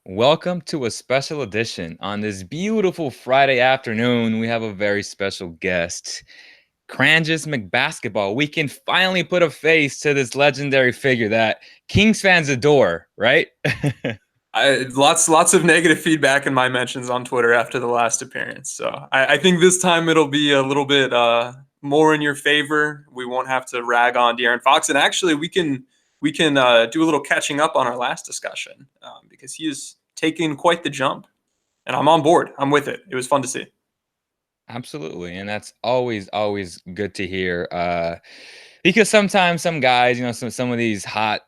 Welcome to a special edition. On this beautiful Friday afternoon, we have a very special guest, Cranjis McBasketball. We can finally put a face to this legendary figure that Kings fans adore, right? Lots of negative feedback in my mentions on Twitter after the last appearance. So I think this time it'll be a little bit more in your favor. We won't have to rag on De'Aaron Fox, and actually we can do a little catching up on our last discussion because he is taking quite the jump, and I'm on board. I'm with it. It was fun to see. Absolutely. And that's always good to hear. Because sometimes some guys, some of these hot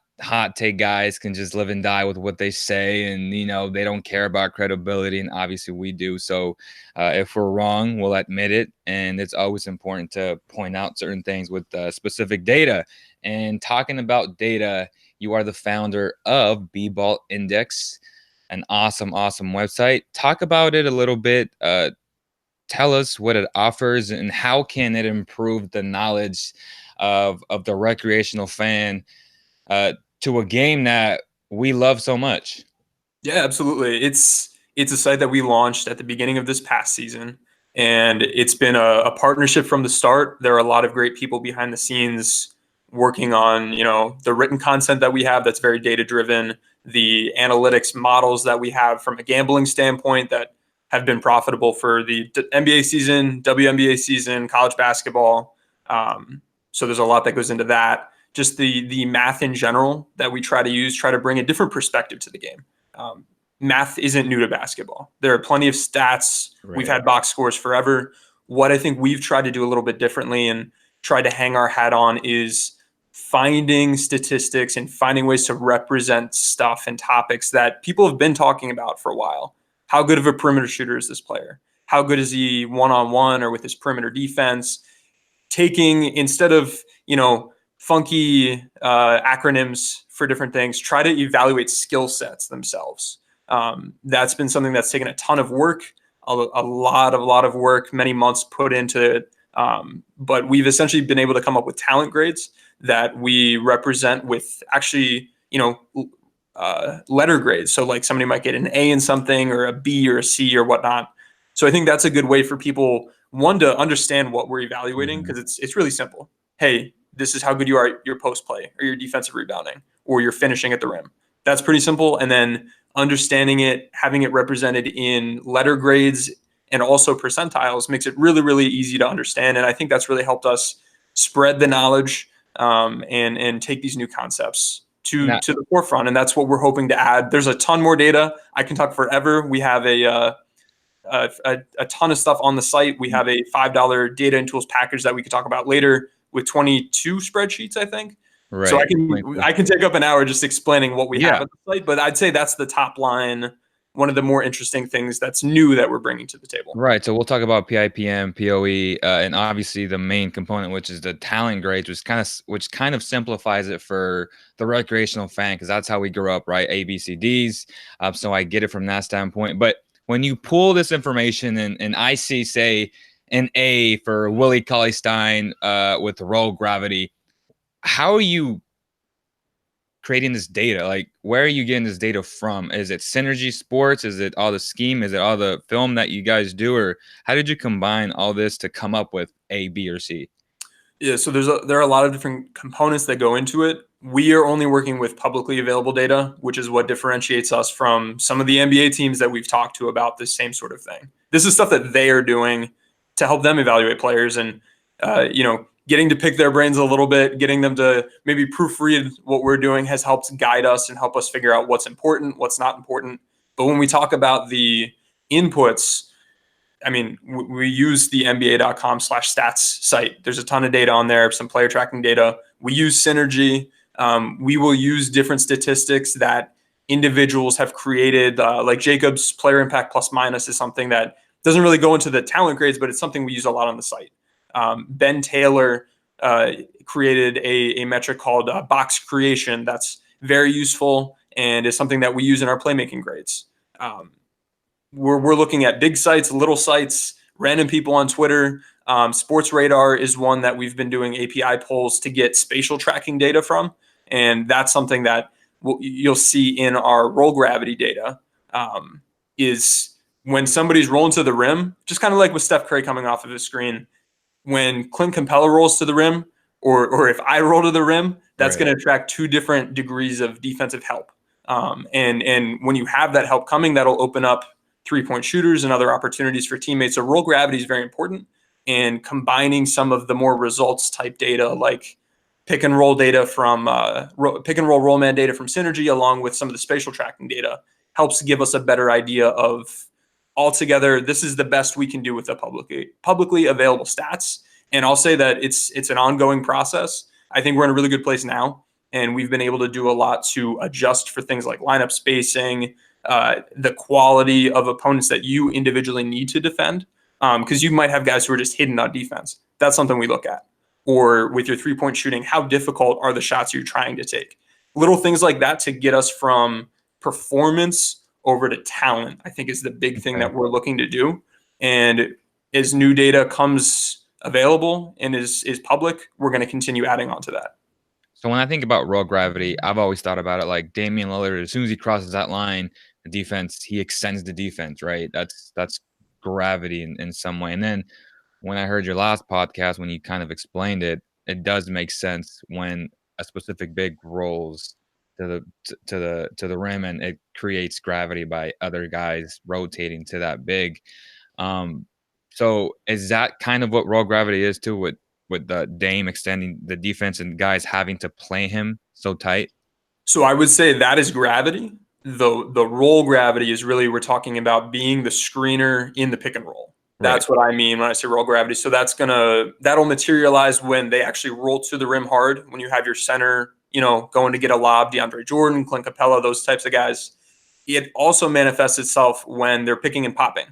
take guys can just live and die with what they say, and they don't care about credibility, and obviously we do. So if we're wrong, we'll admit it, and it's always important to point out certain things with specific data. And talking about data, you are the founder of Bball Index, an awesome website. Talk about it a little bit. Tell us what it offers and how can it improve the knowledge of the recreational fan to a game that we love so much. Yeah, absolutely. It's a site that we launched at the beginning of this past season, and it's been a partnership from the start. There are a lot of great people behind the scenes working on the written content that we have that's very data driven, the analytics models that we have from a gambling standpoint that have been profitable for the NBA season, WNBA season, college basketball. So there's a lot that goes into that. Just the math in general that we try to bring a different perspective to the game. Math isn't new to basketball. There are plenty of stats. Right. We've had box scores forever. What I think we've tried to do a little bit differently and tried to hang our hat on is finding statistics and finding ways to represent stuff and topics that people have been talking about for a while. How good of a perimeter shooter is this player? How good is he one-on-one or with his perimeter defense? Taking, instead of, funky acronyms for different things, try to evaluate skill sets themselves. That's been something that's taken a ton of work, a lot of work, many months put into it. But we've essentially been able to come up with talent grades that we represent with actually, letter grades. So like somebody might get an A in something or a B or a C or whatnot. So I think that's a good way for people, one, to understand what we're evaluating, because it's really simple. Hey, this is how good you are at your post play or your defensive rebounding or your finishing at the rim. That's pretty simple. And then understanding it, having it represented in letter grades and also percentiles makes it really easy to understand. And I think that's really helped us spread the knowledge and take these new concepts to the forefront. And that's what we're hoping to add. There's a ton more data. I can talk forever. We have a ton of stuff on the site. We have a $5 data and tools package that we could talk about later with 22 spreadsheets, I think. Right. So I can take up an hour just explaining what we have at the site, but I'd say that's the top line. One of the more interesting things that's new that we're bringing to the table. Right. So we'll talk about PIPM, POE, and obviously the main component, which is the talent grades, which kind of simplifies it for the recreational fan, because that's how we grew up, right? A, B, C, Ds. So I get it from that standpoint. But when you pull this information and I see, say, an A for Willie Cauley-Stein with roll gravity, how are you creating this data? Like, where are you getting this data from? Is it Synergy Sports? Is it all the scheme? Is it all the film that you guys do? Or how did you combine all this to come up with A, B, or C? Yeah, so there are a lot of different components that go into it. We are only working with publicly available data, which is what differentiates us from some of the NBA teams that we've talked to about this same sort of thing. This is stuff that they are doing to help them evaluate players, and getting to pick their brains a little bit, getting them to maybe proofread what we're doing has helped guide us and help us figure out what's important, what's not important. But when we talk about the inputs, I mean, we use the NBA.com/stats site. There's a ton of data on there, some player tracking data. We use Synergy. We will use different statistics that individuals have created, like Jacob's player impact plus minus is something that doesn't really go into the talent grades, but it's something we use a lot on the site. Ben Taylor created a metric called box creation that's very useful and is something that we use in our playmaking grades. We're looking at big sites, little sites, random people on Twitter. Sports Radar is one that we've been doing API polls to get spatial tracking data from. And that's something that you'll see in our roll gravity data. is when somebody's rolling to the rim, just kind of like with Steph Curry coming off of his screen, when Clint Capella rolls to the rim, or if I roll to the rim, that's going to attract two different degrees of defensive help. And when you have that help coming, that'll open up 3-point shooters and other opportunities for teammates. So roll gravity is very important. And combining some of the more results type data, like pick and roll data from pick and roll man data from Synergy, along with some of the spatial tracking data, helps give us a better idea of altogether, this is the best we can do with the publicly available stats. And I'll say that it's an ongoing process. I think we're in a really good place now, and we've been able to do a lot to adjust for things like lineup spacing, the quality of opponents that you individually need to defend, because you might have guys who are just hidden on defense. That's something we look at. Or with your 3-point shooting, how difficult are the shots you're trying to take? Little things like that to get us from performance over to talent, I think, is the big thing that we're looking to do. And as new data comes available and is public, we're going to continue adding on to that. So when I think about roll gravity, I've always thought about it like Damian Lillard. As soon as he crosses that line, the defense, he extends the defense, right? That's gravity in some way. And then when I heard your last podcast, when you kind of explained it, it does make sense when a specific big rolls to the rim, and it creates gravity by other guys rotating to that big. So is that kind of what roll gravity is too, with the Dame extending the defense and guys having to play him so tight? So I would say that is gravity. The roll gravity is really, we're talking about being the screener in the pick and roll. That's what I mean when I say roll gravity. So that'll materialize when they actually roll to the rim hard, when you have your center, going to get a lob, DeAndre Jordan, Clint Capella, those types of guys. It also manifests itself when they're picking and popping.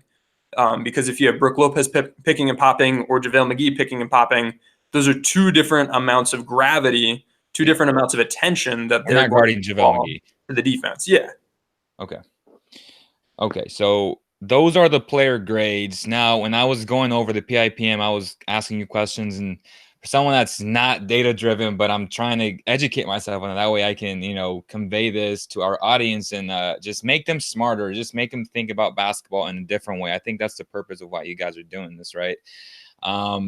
Because if you have Brook Lopez picking and popping, or JaVale McGee picking and popping, those are two different amounts of gravity, two different amounts of attention that they're not guarding JaVale McGee to the defense. Yeah. Okay. So those are the player grades. Now, when I was going over the PIPM, I was asking you questions, and for someone that's not data driven, but I'm trying to educate myself on it. That way I can, convey this to our audience and just make them smarter, just make them think about basketball in a different way. I think that's the purpose of why you guys are doing this, right?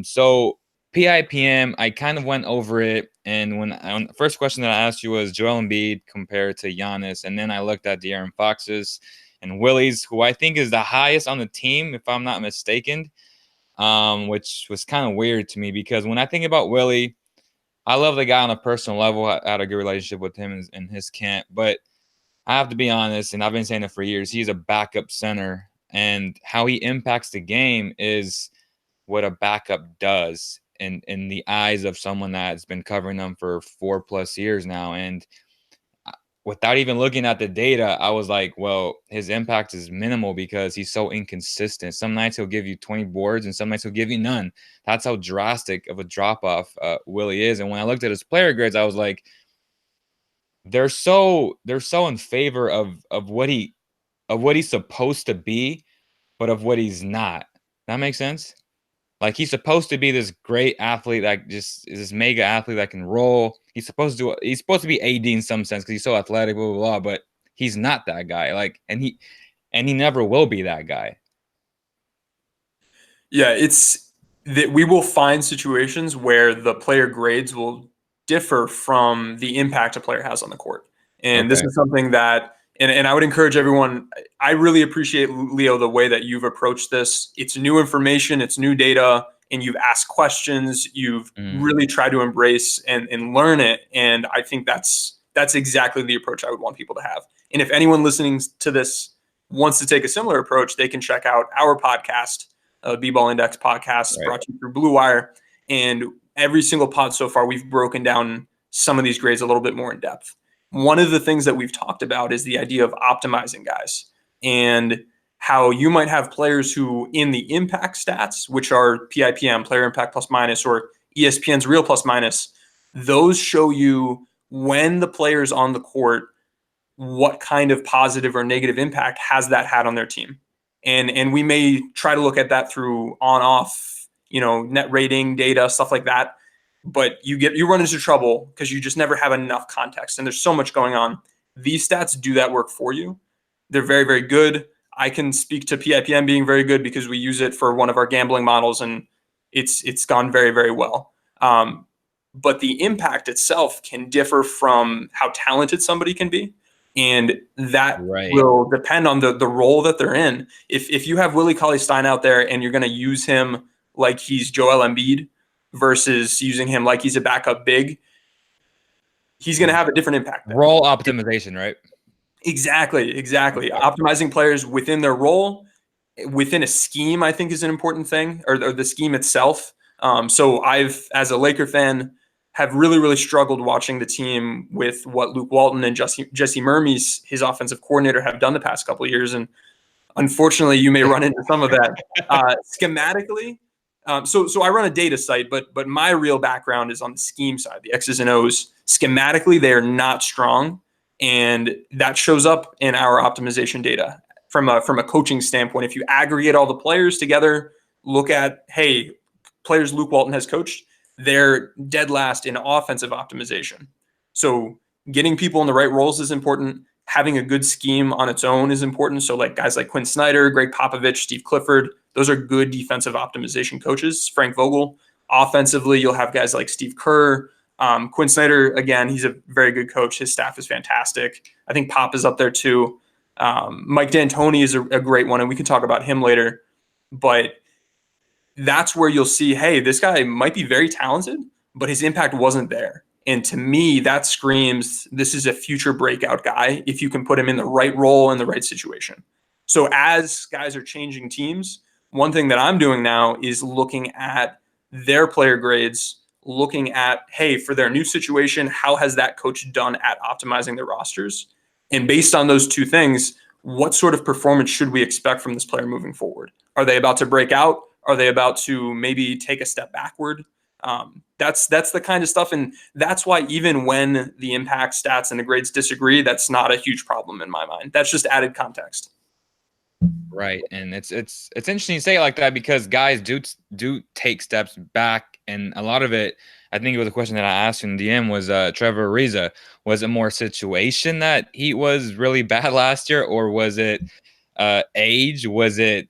So PIPM, I kind of went over it, and when the first question that I asked you was Joel Embiid compared to Giannis, and then I looked at De'Aaron Fox's and Willie's, who I think is the highest on the team, if I'm not mistaken, which was kind of weird to me, because when I think about Willie, I love the guy on a personal level. I had a good relationship with him in his camp, but I have to be honest, and I've been saying it for years, he's a backup center, and how he impacts the game is what a backup does in the eyes of someone that's been covering them for 4+ years now. And without even looking at the data, I was like, well, his impact is minimal because he's so inconsistent. Some nights he'll give you 20 boards and some nights he'll give you none. That's how drastic of a drop-off Willie is. And when I looked at his player grades, I was like, they're so in favor of what he's supposed to be, but of what he's not. That makes sense? Like, he's supposed to be this great athlete that just is this mega athlete that can roll. He's supposed to be AD in some sense because he's so athletic, blah, blah, blah, but he's not that guy. Like, and he never will be that guy. Yeah, it's that we will find situations where the player grades will differ from the impact a player has on the court. And this is something that, and I would encourage everyone, I really appreciate, Leo, the way that you've approached this. It's new information, it's new data, and you've asked questions, you've really tried to embrace and learn it. And I think that's exactly the approach I would want people to have. And if anyone listening to this wants to take a similar approach, they can check out our podcast, Bball Index podcast, brought to you through Blue Wire. And every single pod so far, we've broken down some of these grades a little bit more in depth. One of the things that we've talked about is the idea of optimizing guys, and how you might have players who, in the impact stats, which are PIPM, player impact plus minus, or ESPN's real plus minus, those show you when the player's on the court, what kind of positive or negative impact has that had on their team. And we may try to look at that through on-off, net rating data, stuff like that. But you run into trouble because you just never have enough context, and there's so much going on. These stats do that work for you. They're very, very good. I can speak to PIPM being very good because we use it for one of our gambling models, and it's gone very, very well. But the impact itself can differ from how talented somebody can be. And that Right. will depend on the role that they're in. If you have Willie Cauley-Stein out there and you're going to use him like he's Joel Embiid versus using him like he's a backup big, he's going to have a different impact there. Role optimization, right? Exactly. Optimizing players within their role, within a scheme, I think is an important thing, or the scheme itself. So I've, as a Laker fan, have really, really struggled watching the team with what Luke Walton and Jesse Mermes, his offensive coordinator, have done the past couple of years. And unfortunately, you may run into some of that schematically. So I run a data site, but my real background is on the scheme side, the X's and O's. Schematically, they are not strong, and that shows up in our optimization data from a coaching standpoint. If you aggregate all the players together, look at, hey, players Luke Walton has coached, they're dead last in offensive optimization. So getting people in the right roles is important. Having a good scheme on its own is important. So like guys like Quinn Snyder, Greg Popovich, Steve Clifford, those are good defensive optimization coaches. Frank Vogel. Offensively, you'll have guys like Steve Kerr. Quinn Snyder, again, he's a very good coach. His staff is fantastic. I think Pop is up there too. Mike D'Antoni is a great one, and we can talk about him later. But that's where you'll see, hey, this guy might be very talented, but his impact wasn't there. And to me, that screams this is a future breakout guy if you can put him in the right role in the right situation. So as guys are changing teams, one thing that I'm doing now is looking at their player grades, looking at, hey, for their new situation, how has that coach done at optimizing their rosters? And based on those two things, what sort of performance should we expect from this player moving forward? Are they about to break out? Are they about to maybe take a step backward? That's the kind of stuff, and that's why even when the impact stats and the grades disagree, that's not a huge problem in my mind. That's just added context. Right, and it's interesting you say it like that because guys do take steps back, and a lot of it, I think it was a question that I asked in DM was Trevor Ariza. Was it more situation that he was really bad last year, or was it age? Was it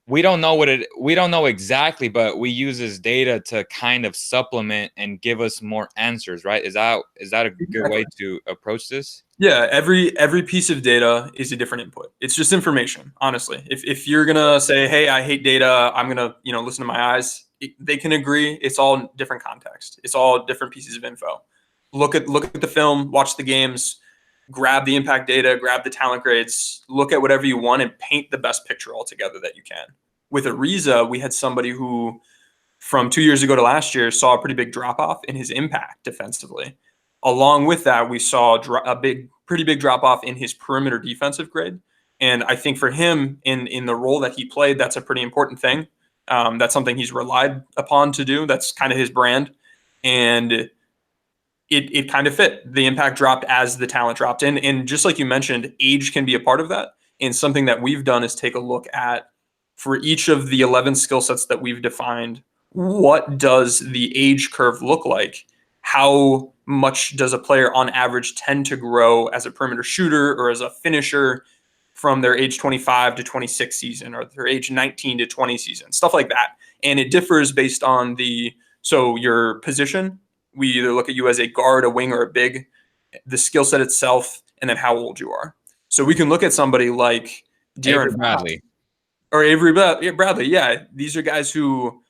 we don't know exactly, but we use this data to kind of supplement and give us more answers, right? Is that a good way to approach this? Yeah, every piece of data is a different input. It's just information, honestly. If you're gonna say, hey, I hate data, I'm gonna listen to my eyes. They can agree. It's all different context. It's all different pieces of info. Look at the film, watch the games, grab the impact data, grab the talent grades, look at whatever you want, and paint the best picture altogether that you can. With Ariza, we had somebody who, from 2 years ago to last year, saw a pretty big drop off in his impact defensively. Along with that, we saw a pretty big drop off in his perimeter defensive grade. And I think for him, in the role that he played, that's a pretty important thing. That's something he's relied upon to do. That's kind of his brand. And it kind of fit. The impact dropped as the talent dropped in. And just like you mentioned, age can be a part of that. And something that we've done is take a look at, for each of the 11 skill sets that we've defined, what does the age curve look like? How much does a player on average tend to grow as a perimeter shooter or as a finisher from their age 25 to 26 season, or their age 19 to 20 season, stuff like that. And it differs based on your position. We either look at you as a guard, a wing, or a big, the skill set itself, and then how old you are. So we can look at somebody like Avery Bradley. Or Avery Bradley. Yeah, these are guys who,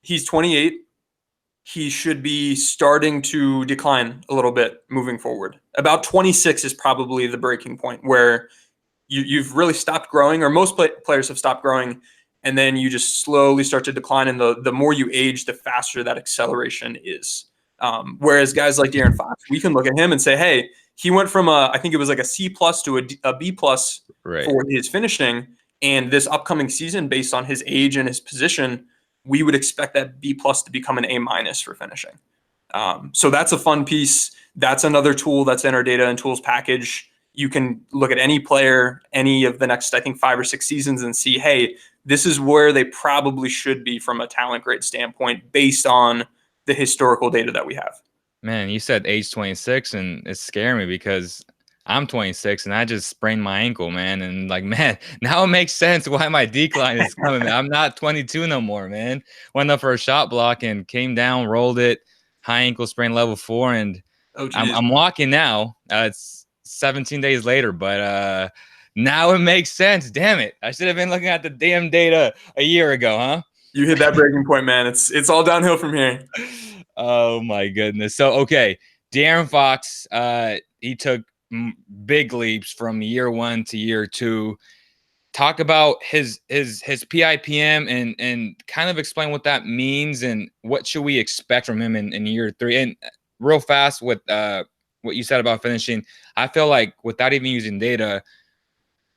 he's 28. He should be starting to decline a little bit moving forward. About 26 is probably the breaking point where you've really stopped growing, or most players have stopped growing, and then you just slowly start to decline. And the more you age, the faster that acceleration is. Whereas guys like De'Aaron Fox, we can look at him and say, hey, he went from I think it was like a C+ to a B+ right, for his finishing. And this upcoming season, based on his age and his position, we would expect that B+ to become an A- for finishing. So that's a fun piece. That's another tool that's in our data and tools package. You can look at any player, any of the next, I think, 5 or 6 seasons and see, hey, this is where they probably should be from a talent grade standpoint based on the historical data that we have. Man, you said age 26, and it's scaring me because I'm 26 and I just sprained my ankle, man. And like, man, now it makes sense why my decline is coming. I'm not 22 no more, man. Went up for a shot block and came down, rolled it, high ankle sprain level 4, and Oh, I'm geez. I'm walking now. It's 17 days later, but now it makes sense. Damn it. I should have been looking at the damn data a year ago, huh? You hit that breaking point, man. It's all downhill from here. Oh my goodness. So okay, De'Aaron Fox, he took big leaps from year 1 to year 2. Talk about his PIPM and kind of explain what that means and what should we expect from him in year 3. And real fast with what you said about finishing, I feel like without even using data,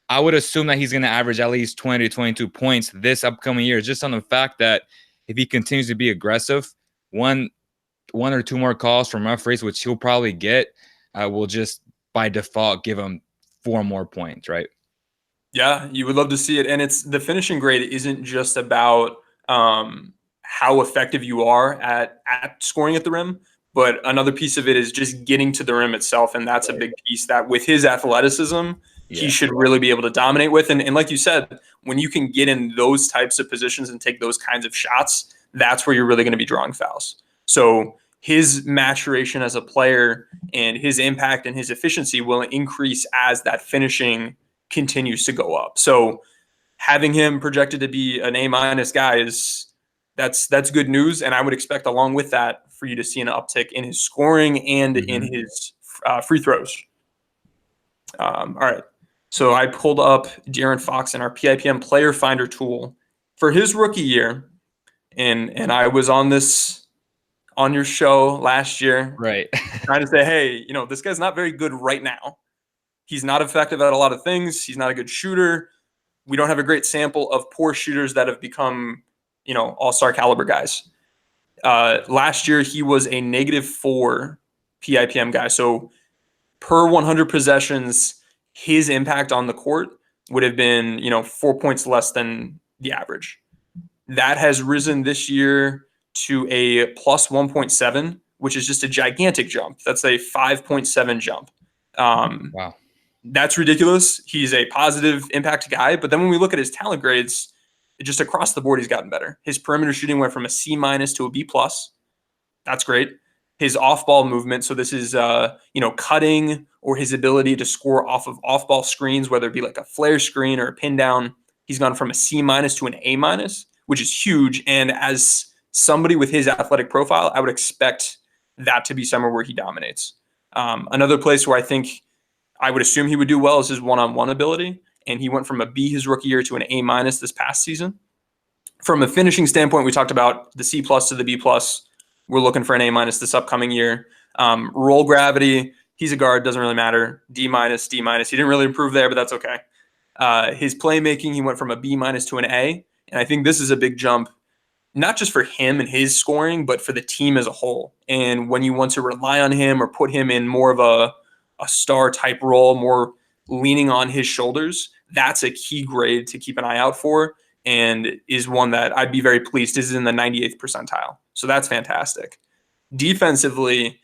I would assume that he's going to average at least 20 to 22 points this upcoming year, just on the fact that if he continues to be aggressive, one or two more calls from referees, which he'll probably get, will just by default give him 4 more points, right? Yeah, you would love to see it. And it's the finishing grade isn't just about how effective you are at scoring at the rim, but another piece of it is just getting to the rim itself. And that's a big piece that with his athleticism, he Yeah. should really be able to dominate with. And like you said, when you can get in those types of positions and take those kinds of shots, that's where you're really going to be drawing fouls. So his maturation as a player and his impact and his efficiency will increase as that finishing continues to go up. So having him projected to be an A- guy is that's good news, and I would expect along with that for you to see an uptick in his scoring and in his free throws. All right. So I pulled up De'Aaron Fox in our PIPM Player Finder tool for his rookie year, and I was on your show last year Right. trying to say, hey, this guy's not very good right now. He's not effective at a lot of things. He's not a good shooter. We don't have a great sample of poor shooters that have become, all-star caliber guys. Last year, he was a -4 PIPM guy. So per 100 possessions, his impact on the court would have been, 4 points less than the average. That has risen this year to a plus 1.7, which is just a gigantic jump. That's a 5.7 jump. Wow. That's ridiculous. He's a positive impact guy. But then when we look at his talent grades, just across the board, he's gotten better. His perimeter shooting went from a C- to a B+. That's great. His off-ball movement, so this is cutting or his ability to score off of off-ball screens, whether it be like a flare screen or a pin down, he's gone from a C- to an A-, which is huge. And as somebody with his athletic profile, I would expect that to be somewhere where he dominates. Another place where I would assume he would do well is his one-on-one ability, and he went from a B his rookie year to an A- this past season. From a finishing standpoint, we talked about the C+ to the B+. We're looking for an A- this upcoming year. Roll gravity, he's a guard, doesn't really matter. D-, D-. He didn't really improve there, but that's okay. His playmaking, he went from a B- to an A, and I think this is a big jump, not just for him and his scoring, but for the team as a whole. And when you want to rely on him or put him in more of a star type role, more leaning on his shoulders, that's a key grade to keep an eye out for, and is one that I'd be very pleased is in the 98th percentile. So that's fantastic. Defensively,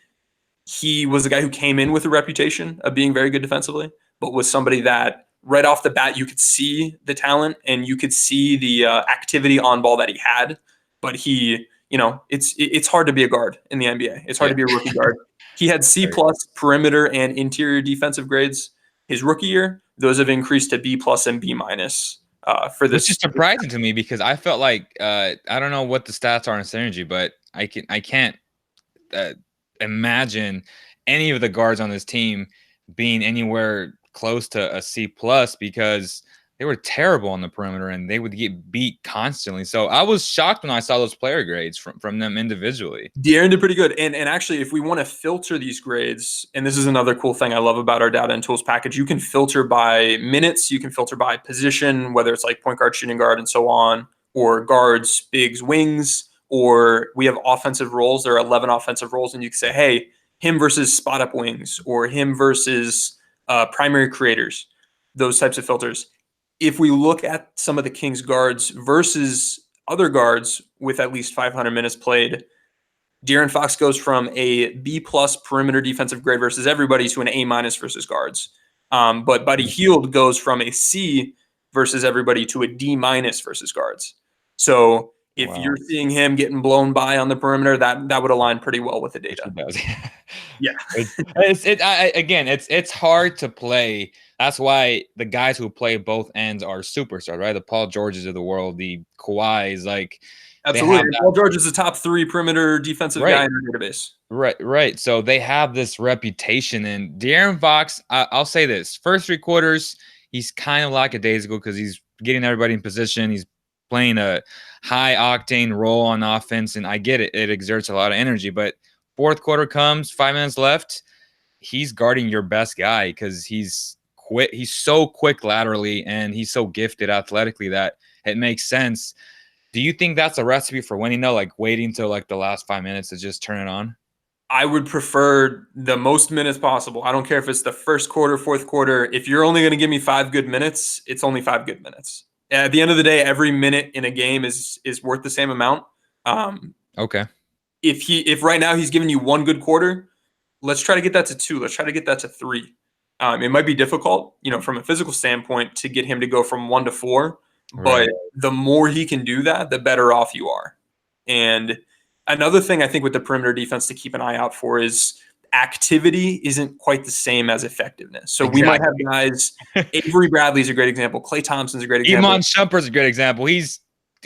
he was a guy who came in with a reputation of being very good defensively, but was somebody that right off the bat you could see the talent and you could see the activity on ball that he had. But it's hard to be a guard in the NBA. It's hard Yeah. to be a rookie guard. He had C+ perimeter and interior defensive grades his rookie year. Those have increased to B+ and B- for Which is this. surprising to me because I felt like I don't know what the stats are in synergy, but I can't uh, imagine any of the guards on this team being anywhere close to a C+ because they were terrible on the perimeter and they would get beat constantly. So I was shocked when I saw those player grades from them individually. De'Aaron did pretty good. And actually, if we want to filter these grades, and this is another cool thing I love about our data and tools package, you can filter by minutes, you can filter by position, whether it's like point guard, shooting guard, and so on, or guards, bigs, wings, or we have offensive roles. There are 11 offensive roles, and you can say, hey, him versus spot up wings, or him versus primary creators, those types of filters. If we look at some of the Kings guards versus other guards with at least 500 minutes played, De'Aaron Fox goes from a B+ perimeter defensive grade versus everybody to an A- versus guards. But Buddy Hield goes from a C versus everybody to a D- versus guards. So if Wow. you're seeing him getting blown by on the perimeter, that would align pretty well with the Which data. it does. Yeah. Again, it's hard to play. That's why the guys who play both ends are superstars, right? The Paul Georges of the world, the Kawhis, like they Absolutely. have And that. Paul George is the top 3 perimeter defensive guy Right. in our database. Right. So they have this reputation. And De'Aaron Fox, I'll say this: first 3 quarters, he's kind of lackadaisical because he's getting everybody in position. He's playing a high octane role on offense, and I get it; it exerts a lot of energy. But fourth quarter comes, 5 minutes left, he's guarding your best guy because he's quick. He's so quick laterally, and he's so gifted athletically that it makes sense. Do you think that's a recipe for winning, though? Like waiting till like the last 5 minutes to just turn it on? I would prefer the most minutes possible. I don't care if it's the first quarter, fourth quarter. If you're only going to give me 5 good minutes, it's only 5 good minutes. At the end of the day, every minute in a game is worth the same amount. Okay. If right now he's giving you 1 good quarter, let's try to get that to 2. Let's try to get that to 3. It might be difficult, from a physical standpoint, to get him to go from 1 to 4. Right. But the more he can do that, the better off you are. And another thing I think with the perimeter defense to keep an eye out for is activity isn't quite the same as effectiveness. So we might have guys. Avery Bradley's a great example. Klay Thompson's a great example. Iman Shumpert's a great example. He's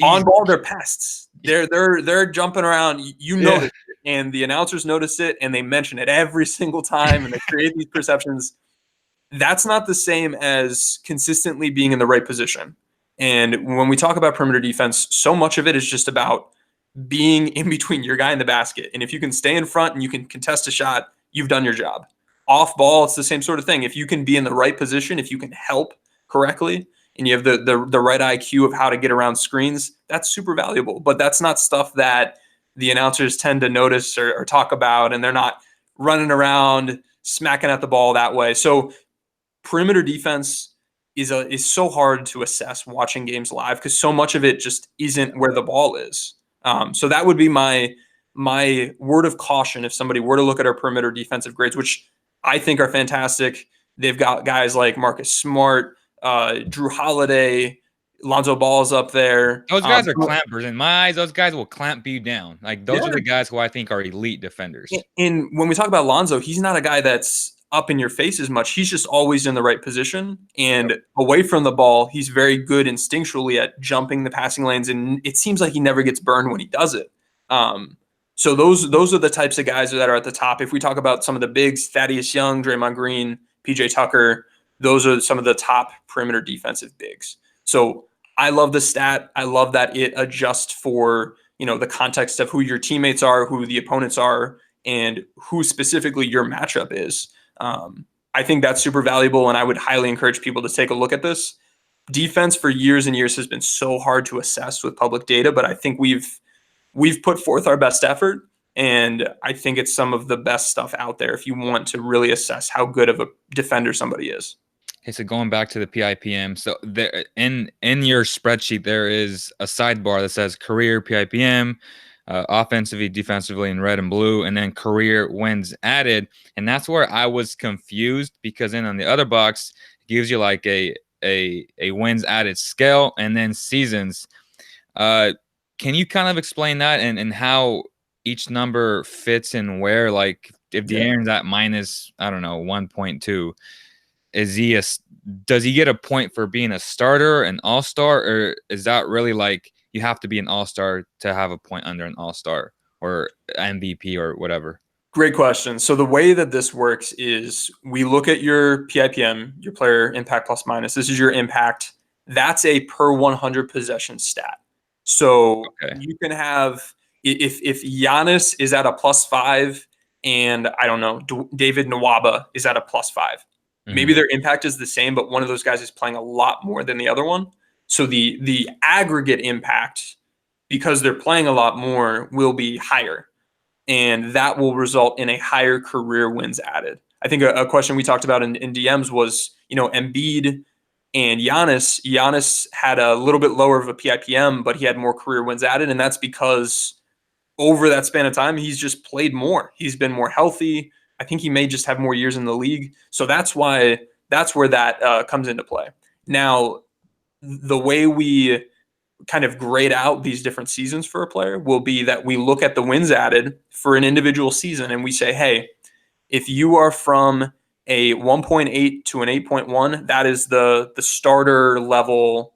on ball. They're pests. They're jumping around. You notice it, and the announcers notice it, and they mention it every single time, and they create these perceptions. That's not the same as consistently being in the right position. And when we talk about perimeter defense, so much of it is just about being in between your guy and the basket. And if you can stay in front and you can contest a shot, you've done your job. Off ball, it's the same sort of thing. If you can be in the right position, if you can help correctly, and you have the right IQ of how to get around screens, that's super valuable. But that's not stuff that the announcers tend to notice or talk about, and they're not running around smacking at the ball that way. So perimeter defense is so hard to assess watching games live because so much of it just isn't where the ball is. So that would be my word of caution if somebody were to look at our perimeter defensive grades, which I think are fantastic. They've got guys like Marcus Smart, Drew Holiday, Lonzo Ball's up there. Those guys are clampers. In my eyes, those guys will clamp you down. Like those are the guys who I think are elite defenders. And when we talk about Lonzo, he's not a guy that's up in your face as much. He's just always in the right position. And away from the ball, he's very good instinctually at jumping the passing lanes. And it seems like he never gets burned when he does it. So those are the types of guys that are at the top. If we talk about some of the bigs, Thaddeus Young, Draymond Green, PJ Tucker, those are some of the top perimeter defensive bigs. So I love the stat. I love that it adjusts for, the context of who your teammates are, who the opponents are, and who specifically your matchup is. I think that's super valuable, and I would highly encourage people to take a look at this. Defense for years and years has been so hard to assess with public data, but I think we've put forth our best effort, and I think it's some of the best stuff out there if you want to really assess how good of a defender somebody is. Okay, so going back to the PIPM, so there in your spreadsheet there is a sidebar that says career PIPM, offensively, defensively in red and blue, and then career wins added, and that's where I was confused because then on the other box it gives you like a wins added scale and then seasons. Can you kind of explain that and how each number fits and where, like if De'Aaron's at minus, I don't know, 1.2. Does he get a point for being a starter, an all-star, or is that really like you have to be an all-star to have a point under an all-star or MVP or whatever? Great question. So the way that this works is we look at your PIPM, your player impact plus minus. This is your impact. That's a per 100 possession stat. So you can have, if Giannis is at a +5 and I don't know, David Nwaba is at a +5. Maybe their impact is the same, but one of those guys is playing a lot more than the other one. So the aggregate impact, because they're playing a lot more, will be higher. And that will result in a higher career wins added. I think a question we talked about in DMs was, Embiid and Giannis. Giannis had a little bit lower of a PIPM, but he had more career wins added. And that's because over that span of time, he's just played more. He's been more healthy. I think he may just have more years in the league. So that's why That's where that comes into play. Now, the way we kind of grade out these different seasons for a player will be that we look at the wins added for an individual season and we say, hey, if you are from a 1.8 to an 8.1, that is the starter level,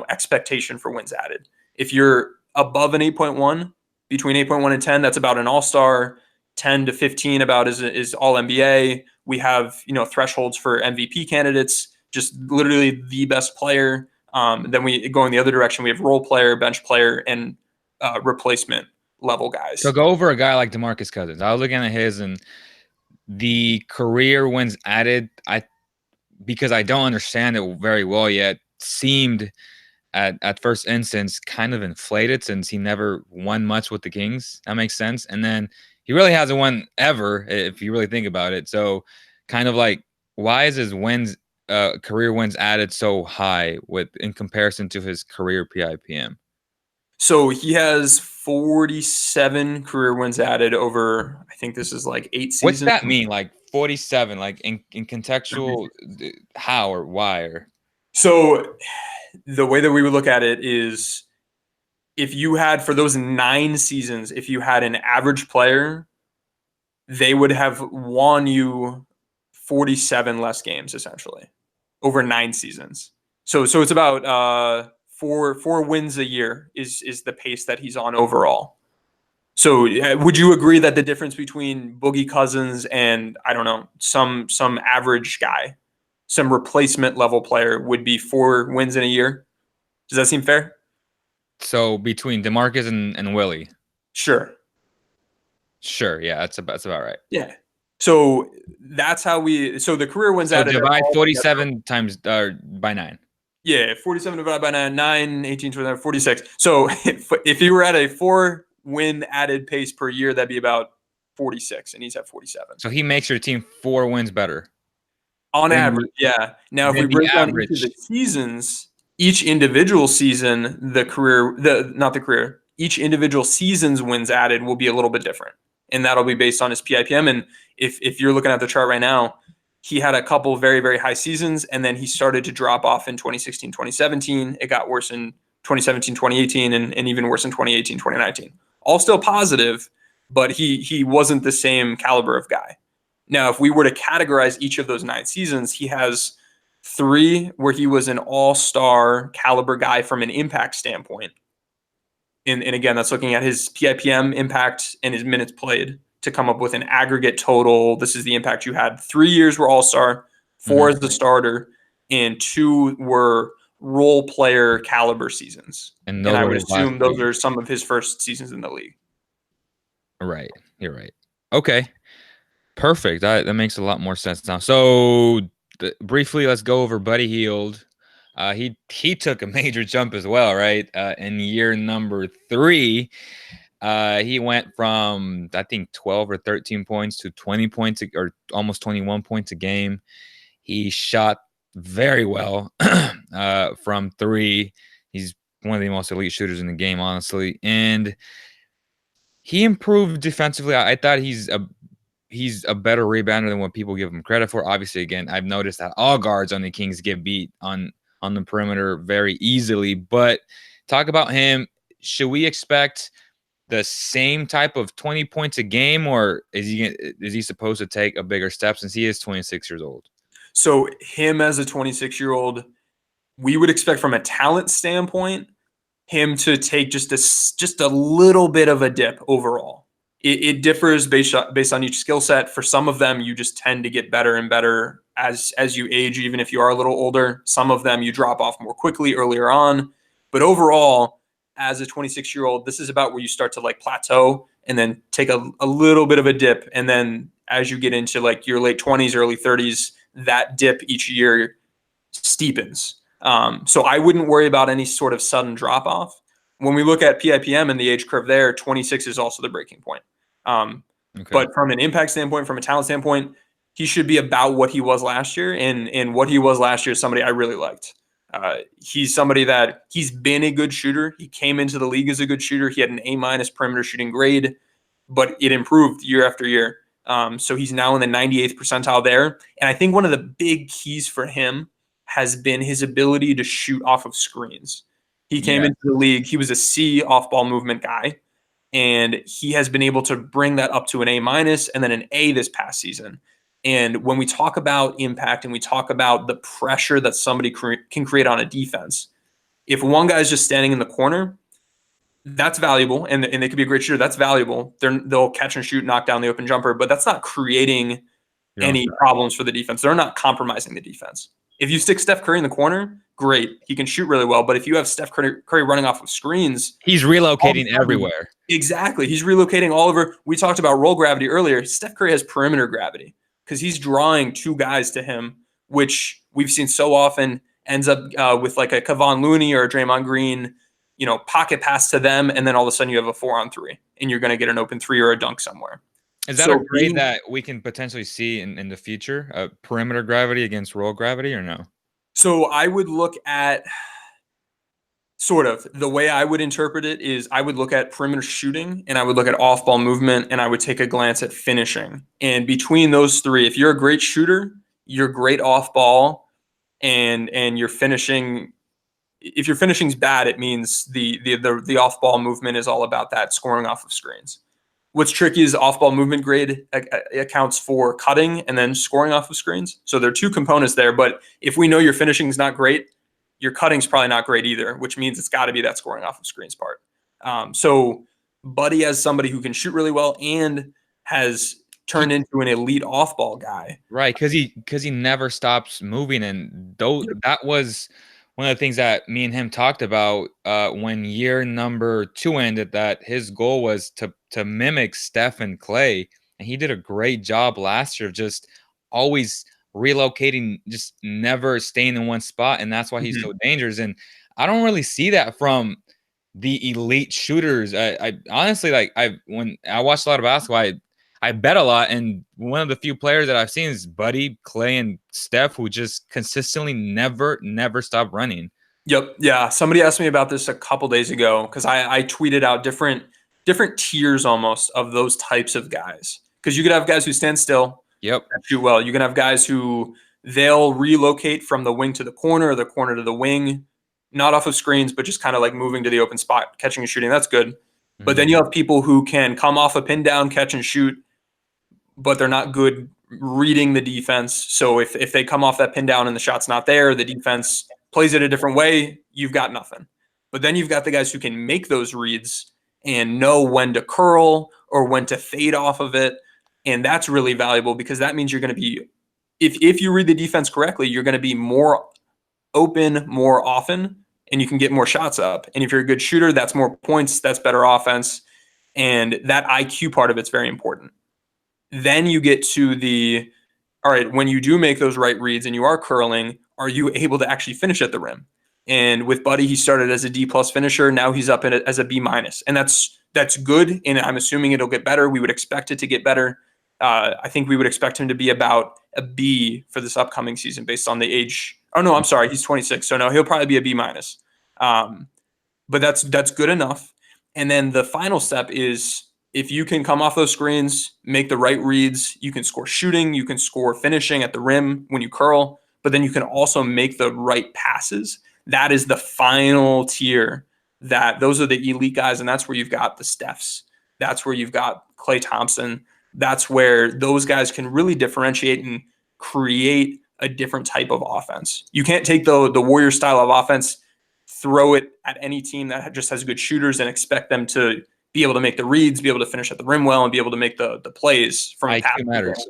expectation for wins added. If you're above an 8.1, between 8.1 and 10, that's about an all-star. 10 to 15 about is all NBA. We have, thresholds for MVP candidates, just literally the best player. Then we go in the other direction. We have role player, bench player, and replacement level guys. So go over a guy like DeMarcus Cousins. I was looking at his and the career wins added. Because I don't understand it very well yet, seemed at first instance kind of inflated since he never won much with the Kings. That makes sense. And then he really hasn't won ever, if you really think about it. So kind of like, why is his career wins added so high in comparison to his career PIPM? So he has 47 career wins added over, I think this is like 8 seasons. What's that mean? Like 47, like in contextual, how or why? Or so the way that we would look at it is, if you had, for those 9 seasons, if you had an average player, they would have won you 47 less games essentially over 9 seasons. So it's about four wins a year is the pace that he's on overall. So would you agree that the difference between Boogie Cousins and, I don't know, some average guy, some replacement level player would be 4 wins in a year? Does that seem fair? So between DeMarcus and Willie? Sure. Yeah, that's about right. Yeah. So that's how so the career wins added. Divide 47 times by 9. Yeah, 47 divided by 9, 18, 29, 46. So if you were at a 4-win added pace per year, that'd be about 46, and he's at 47. So he makes your team 4 wins better. On average, yeah. Now, if we break down each of the seasons, each individual season, each individual season's wins added will be a little bit different. And that'll be based on his PIPM. And if you're looking at the chart right now, he had a couple very, very high seasons, and then he started to drop off in 2016, 2017. It got worse in 2017, 2018, and even worse in 2018, 2019. All still positive, but he wasn't the same caliber of guy. Now, if we were to categorize each of those 9 seasons, he has 3 where he was an all-star caliber guy from an impact standpoint. And again, that's looking at his PIPM impact and his minutes played to come up with an aggregate total. This is the impact you had. 3 years were all-star, 4 as the starter, and 2 were role player caliber seasons. And I would assume those are some of his first seasons in the league. Right. You're right. Okay. Perfect. That makes a lot more sense now. So briefly, let's go over Buddy Hield. He took a major jump as well, right? In year number 3, he went from, I think, 12 or 13 points to 20 points or almost 21 points a game. He shot very well from 3. He's one of the most elite shooters in the game, honestly. And he improved defensively. I thought he's a better rebounder than what people give him credit for. Obviously, again, I've noticed that all guards on the Kings get beat on the perimeter very easily. But talk about him. Should we expect the same type of 20 points a game, or is he supposed to take a bigger step since he is 26 years old? So him as a 26-year-old, we would expect from a talent standpoint him to take just a little bit of a dip overall. It differs based on each skill set. For some of them, you just tend to get better and better as you age, even if you are a little older. Some of them you drop off more quickly earlier on. But overall, as a 26-year-old, this is about where you start to like plateau and then take a little bit of a dip. And then as you get into like your late 20s, early 30s, that dip each year steepens. So I wouldn't worry about any sort of sudden drop off. When we look at PIPM and the age curve there, 26 is also the breaking point. Okay. But from an impact standpoint, from a talent standpoint, he should be about what he was last year. And what he was last year is somebody I really liked. He's somebody that he's been a good shooter. He came into the league as a good shooter. He had an A- perimeter shooting grade, but it improved year after year. So he's now in the 98th percentile there. And I think one of the big keys for him has been his ability to shoot off of screens. He came Yeah. into the league, he was a C off ball movement guy, and he has been able to bring that up to an A minus and then an A this past season. And when we talk about impact and we talk about the pressure that somebody can create on a defense, if one guy is just standing in the corner, that's valuable, and they could be a great shooter. That's valuable. They'll catch and shoot, knock down the open jumper, but that's not creating any problems for the defense. They're not compromising the defense. If you stick Steph Curry in the corner, great. He can shoot really well. But if you have Steph Curry running off of screens, He's relocating everywhere. Exactly. He's relocating all over. We talked about roll gravity earlier. Steph Curry has perimeter gravity because he's drawing two guys to him, which we've seen so often ends up with like a Kevon Looney or a Draymond Green, pocket pass to them, and then all of a sudden you have a 4-on-3, and you're going to get an open three or a dunk somewhere. Is that a grade that we can potentially see in the future? Perimeter gravity against roll gravity, or no? So I would look at sort of the way I would interpret it is I would look at perimeter shooting and I would look at off ball movement and I would take a glance at finishing. And between those three, if you're a great shooter, you're great off ball, and your finishing. If your finishing's bad, it means the off ball movement is all about that scoring off of screens. What's tricky is off ball movement grade accounts for cutting and then scoring off of screens. So there are two components there. But if we know your finishing is not great, your cutting's probably not great either, which means it's got to be that scoring off of screens part. So Buddy, as somebody who can shoot really well and has turned into an elite off ball guy, right? Because he never stops moving, and that was one of the things that me and him talked about when year number 2 ended, that his goal was to mimic Steph and Clay. And he did a great job last year of just always relocating, just never staying in one spot. And that's why he's so dangerous. And I don't really see that from the elite shooters. I honestly, when I watch a lot of basketball, I bet a lot, and one of the few players that I've seen is Buddy, Clay, and Steph, who just consistently never stop running. Yep. Yeah. Somebody asked me about this a couple days ago because I tweeted out different tiers almost of those types of guys. Because you could have guys who stand still, yep, shoot well. You can have guys who they'll relocate from the wing to the corner or the corner to the wing, not off of screens, but just kind of like moving to the open spot, catching and shooting. That's good. But then you have people who can come off a pin down, catch and shoot, but they're not good reading the defense. So if they come off that pin down and the shot's not there, the defense plays it a different way, you've got nothing. But then you've got the guys who can make those reads and know when to curl or when to fade off of it. And that's really valuable because that means you're going to be, if you read the defense correctly, you're going to be more open more often and you can get more shots up. And if you're a good shooter, that's more points, that's better offense. And that IQ part of it's very important. Then you get to all right, when you do make those right reads and you are curling, are you able to actually finish at the rim? And with Buddy, he started as a D+ finisher. Now he's up in it as a B-. And that's good. And I'm assuming it'll get better. We would expect it to get better. I think we would expect him to be about a B for this upcoming season based on the age. Oh, no, I'm sorry. He's 26. So no, he'll probably be a B-. But that's good enough. And then the final step is if you can come off those screens, make the right reads, you can score shooting, you can score finishing at the rim when you curl, but then you can also make the right passes. That is the final tier. Those are the elite guys, and that's where you've got the Stephs. That's where you've got Klay Thompson. That's where those guys can really differentiate and create a different type of offense. You can't take the Warrior style of offense, throw it at any team that just has good shooters and expect them to be able to make the reads, be able to finish at the rim well, and be able to make the plays from IQ matters.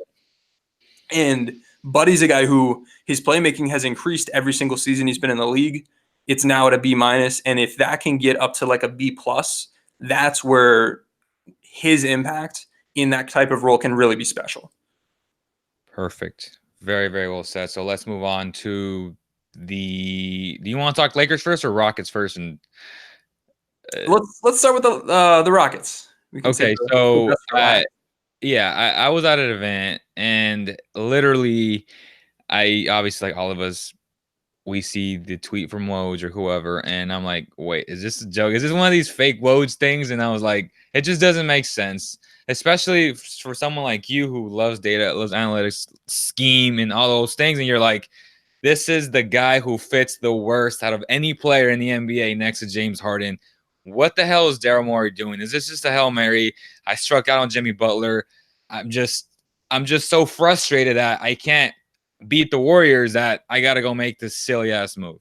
And Buddy's a guy who his playmaking has increased every single season he's been in the league. It's now at a B-. And if that can get up to like a B+, that's where his impact in that type of role can really be special. Perfect. Very, very well said. So let's move on to do you want to talk Lakers first or Rockets first? And let's start with the Rockets. Okay, so I was at an event and literally, I obviously, like all of us, we see the tweet from Woj or whoever, and I'm like, wait, is this a joke? Is this one of these fake Woj things? And I was like, it just doesn't make sense, especially for someone like you who loves data, loves analytics, scheme, and all those things. And you're like, this is the guy who fits the worst out of any player in the NBA next to James Harden. What the hell is Daryl Morey doing? Is this just a Hail Mary? I struck out on Jimmy Butler. I'm just so frustrated that I can't beat the Warriors that I got to go make this silly ass move.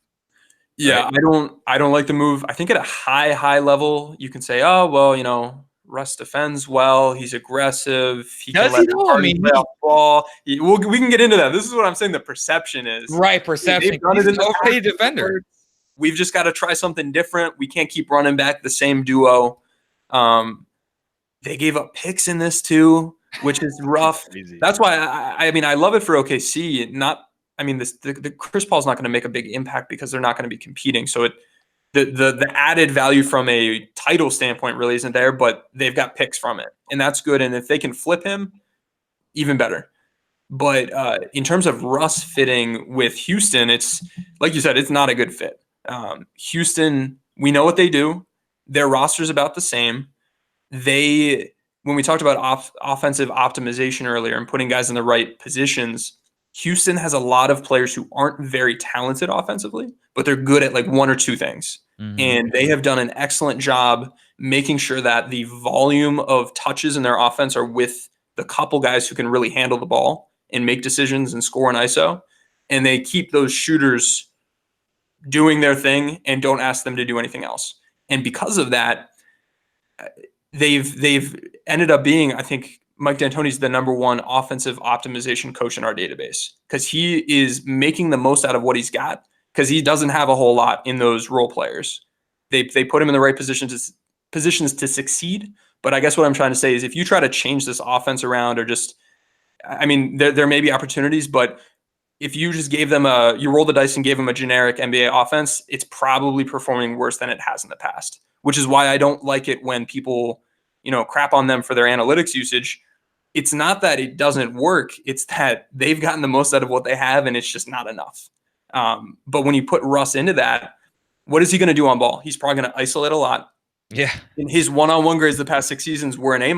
Yeah, right? I don't like the move. I think at a high level, you can say, oh well, Russ defends well. He's aggressive. He can Does let he though? I Harden mean, play off the ball. We can get into that. This is what I'm saying. The perception is right perception. they've done He's it in an the okay past. defender. We've just got to try something different. We can't keep running back the same duo. They gave up picks in this too, which is rough. That's why I mean I love it for OKC. The Chris Paul's not going to make a big impact because they're not going to be competing. So the added value from a title standpoint really isn't there, but they've got picks from it, and that's good. And if they can flip him, even better. But in terms of Russ fitting with Houston, it's like you said, it's not a good fit. Houston, we know what they do. Their roster's about the same. When we talked about offensive optimization earlier and putting guys in the right positions, Houston has a lot of players who aren't very talented offensively, but they're good at like one or two things. Mm-hmm. And they have done an excellent job making sure that the volume of touches in their offense are with the couple guys who can really handle the ball and make decisions and score an ISO. And they keep those shooters doing their thing and don't ask them to do anything else. And because of that, they've ended up being, I think, Mike D'Antoni's the number one offensive optimization coach in our database because he is making the most out of what he's got because he doesn't have a whole lot in those role players. They put him in the right positions to succeed. But I guess what I'm trying to say is if you try to change this offense around or just, I mean, there may be opportunities, but if you just gave them you roll the dice and gave them a generic NBA offense, it's probably performing worse than it has in the past, which is why I don't like it when people, crap on them for their analytics usage. It's not that it doesn't work. It's that they've gotten the most out of what they have, and it's just not enough. But when you put Russ into that, what is he going to do on ball? He's probably going to isolate a lot. Yeah. And his one-on-one grades the past 6 seasons were an A-,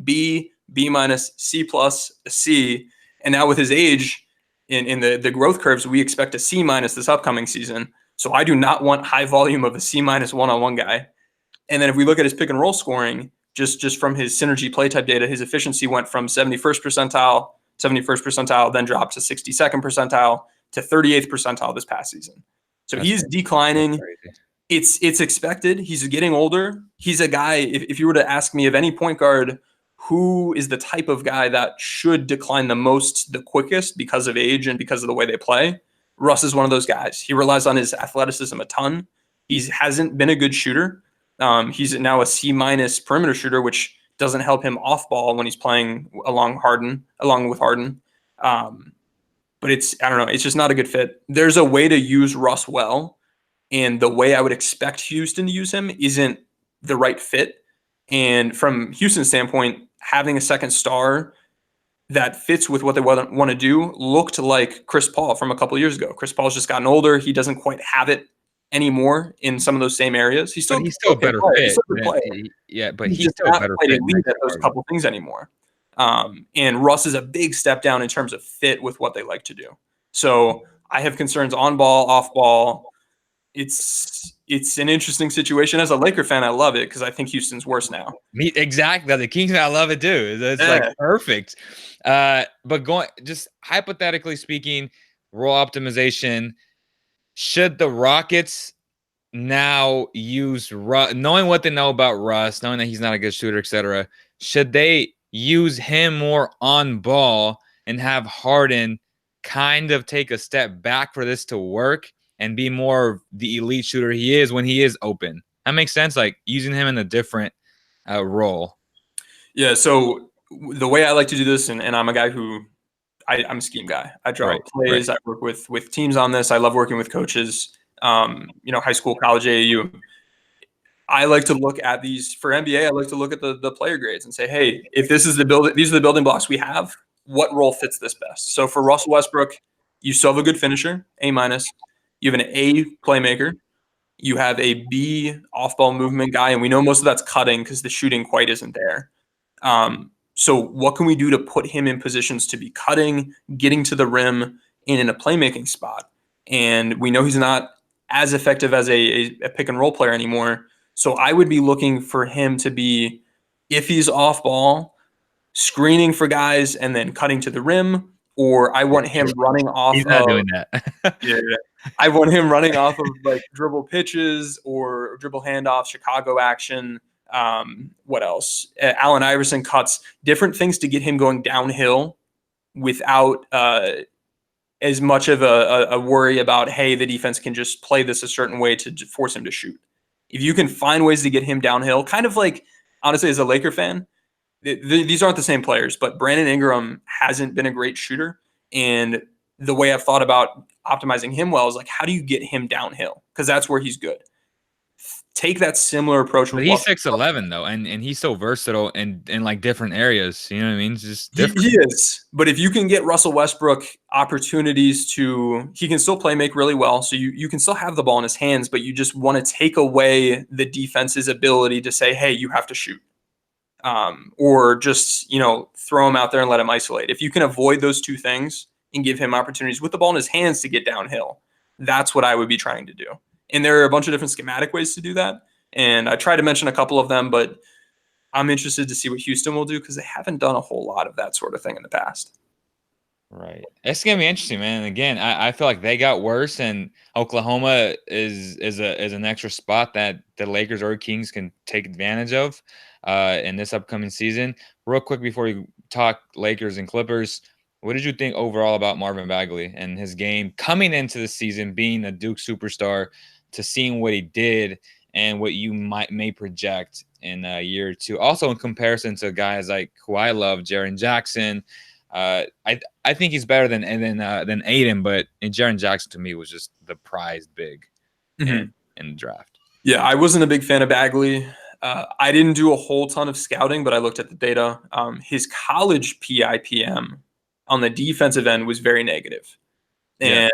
B, B-, C+, a C. And now with his age in the growth curves, we expect a C- this upcoming season. So I do not want high volume of a C- one-on-one guy. And then if we look at his pick and roll scoring, just from his synergy play type data, his efficiency went from 71st percentile, then dropped to 62nd percentile to 38th percentile this past season. So he's declining. It's expected. He's getting older. He's a guy, if you were to ask me of any point guard, who is the type of guy that should decline the most, the quickest because of age and because of the way they play, Russ is one of those guys. He relies on his athleticism a ton. He hasn't been a good shooter. He's now a C- perimeter shooter, which doesn't help him off ball when he's playing along with Harden. But I don't know. It's just not a good fit. There's a way to use Russ well, and the way I would expect Houston to use him isn't the right fit. And from Houston's standpoint, having a second star that fits with what they want to do looked like Chris Paul from a couple of years ago. Chris Paul's just gotten older. He doesn't quite have it anymore in some of those same areas. He's still a better fit. But he's still a better fit. Lead at those couple things anymore. And Russ is a big step down in terms of fit with what they like to do. So I have concerns on ball, off ball. It's an interesting situation. As a Laker fan, I love it because I think Houston's worse now. Exactly. The Kings, I love it too. It's like perfect. But just hypothetically speaking, role optimization, should the Rockets now use Russ, knowing what they know about Russ, knowing that he's not a good shooter, etc., should they use him more on ball and have Harden kind of take a step back for this to work and be more the elite shooter he is when he is open? That makes sense, like using him in a different role. Yeah, so the way I like to do this, and I'm a guy who I'm a scheme guy. I draw plays. Right. I work with teams on this. I love working with coaches, high school, college, AAU. I like to look at these for NBA. I like to look at the player grades and say, hey, if this is these are the building blocks we have, what role fits this best? So for Russell Westbrook, You still have a good finisher, A minus. You have an A playmaker. You have a B off-ball movement guy, and we know most of that's cutting because the shooting quite isn't there. So what can we do to put him in positions to be cutting, getting to the rim, and in a playmaking spot? And we know he's not as effective as a pick and roll player anymore. So I would be looking for him to be, if he's off ball, screening for guys and then cutting to the rim, or I want him running off He's not of doing that. yeah, I want him running off of like dribble pitches or dribble handoff, Chicago action. What else? Allen Iverson cuts, different things to get him going downhill without as much of a worry about, hey, the defense can just play this a certain way to force him to shoot. If you can find ways to get him downhill, kind of like, honestly, as a Laker fan, these aren't the same players, but Brandon Ingram hasn't been a great shooter. And the way I've thought about optimizing him well is like, how do you get him downhill? Because that's where he's good. Take that similar approach. But he's 6'11" though, and he's so versatile in like different areas. You know what I mean? It's just different. He is. But if you can get Russell Westbrook opportunities to, he can still play make really well. So you can still have the ball in his hands, but you just want to take away the defense's ability to say, hey, you have to shoot. Or just, throw him out there and let him isolate. If you can avoid those two things and give him opportunities with the ball in his hands to get downhill, that's what I would be trying to do. And there are a bunch of different schematic ways to do that. And I tried to mention a couple of them, but I'm interested to see what Houston will do because they haven't done a whole lot of that sort of thing in the past. Right. It's gonna be interesting, man. And again, I feel like they got worse, and Oklahoma is an extra spot that the Lakers or Kings can take advantage of in this upcoming season. Real quick before we talk Lakers and Clippers, what did you think overall about Marvin Bagley and his game coming into the season, being a Duke superstar, to seeing what he did and what you may project in a year or two? Also, in comparison to guys like who I love, Jaren Jackson. I think he's better than Aiden, but Jaren Jackson to me was just the prized big in the draft. Yeah, I wasn't a big fan of Bagley. I didn't do a whole ton of scouting, but I looked at the data. His college PIPM on the defensive end was very negative, and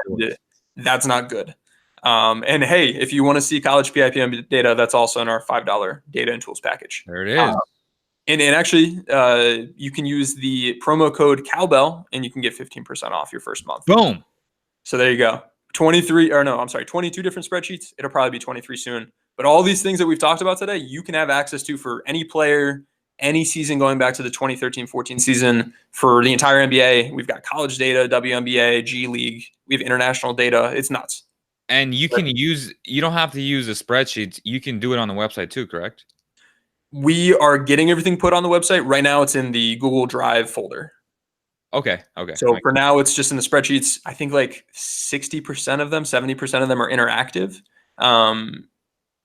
that's not good. And hey, if you want to see college PIPM data, that's also in our $5 data and tools package. There it is. And actually, you can use the promo code Cowbell, and you can get 15% off your first month. Boom. So there you go. 22 different spreadsheets. It'll probably be 23 soon. But all these things that we've talked about today, you can have access to for any player, any season going back to the 2013-14 season for the entire NBA. We've got college data, WNBA, G League. We have international data. It's nuts. And you don't have to use the spreadsheets. You can do it on the website too, correct? We are getting everything put on the website. Right now it's in the Google Drive folder. Okay. So for now it's just in the spreadsheets. I think like 60% of them, 70% of them are interactive.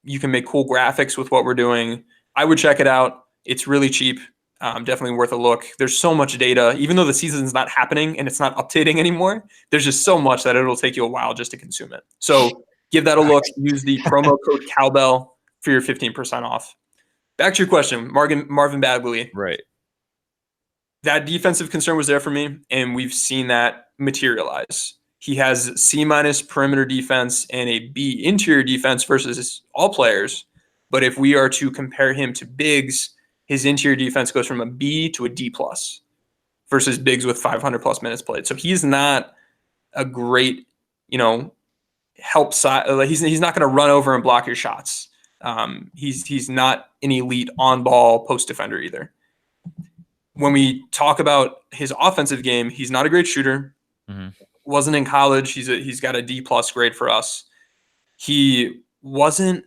You can make cool graphics with what we're doing. I would check it out. It's really cheap. Definitely worth a look. There's so much data, even though the season's not happening and it's not updating anymore. There's just so much that it'll take you a while just to consume it. So give that a look. Use the promo code Cowbell for your 15% off. Back to your question, Marvin Bagley. Right. That defensive concern was there for me, and we've seen that materialize. He has C- perimeter defense and a B interior defense versus all players. But if we are to compare him to bigs, his interior defense goes from a B to a D+ versus bigs with 500+ minutes played. So he's not a great, help side. He's not going to run over and block your shots. He's not an elite on-ball post defender either. When we talk about his offensive game, he's not a great shooter. Mm-hmm. Wasn't in college. He's got a D+ grade for us. He was an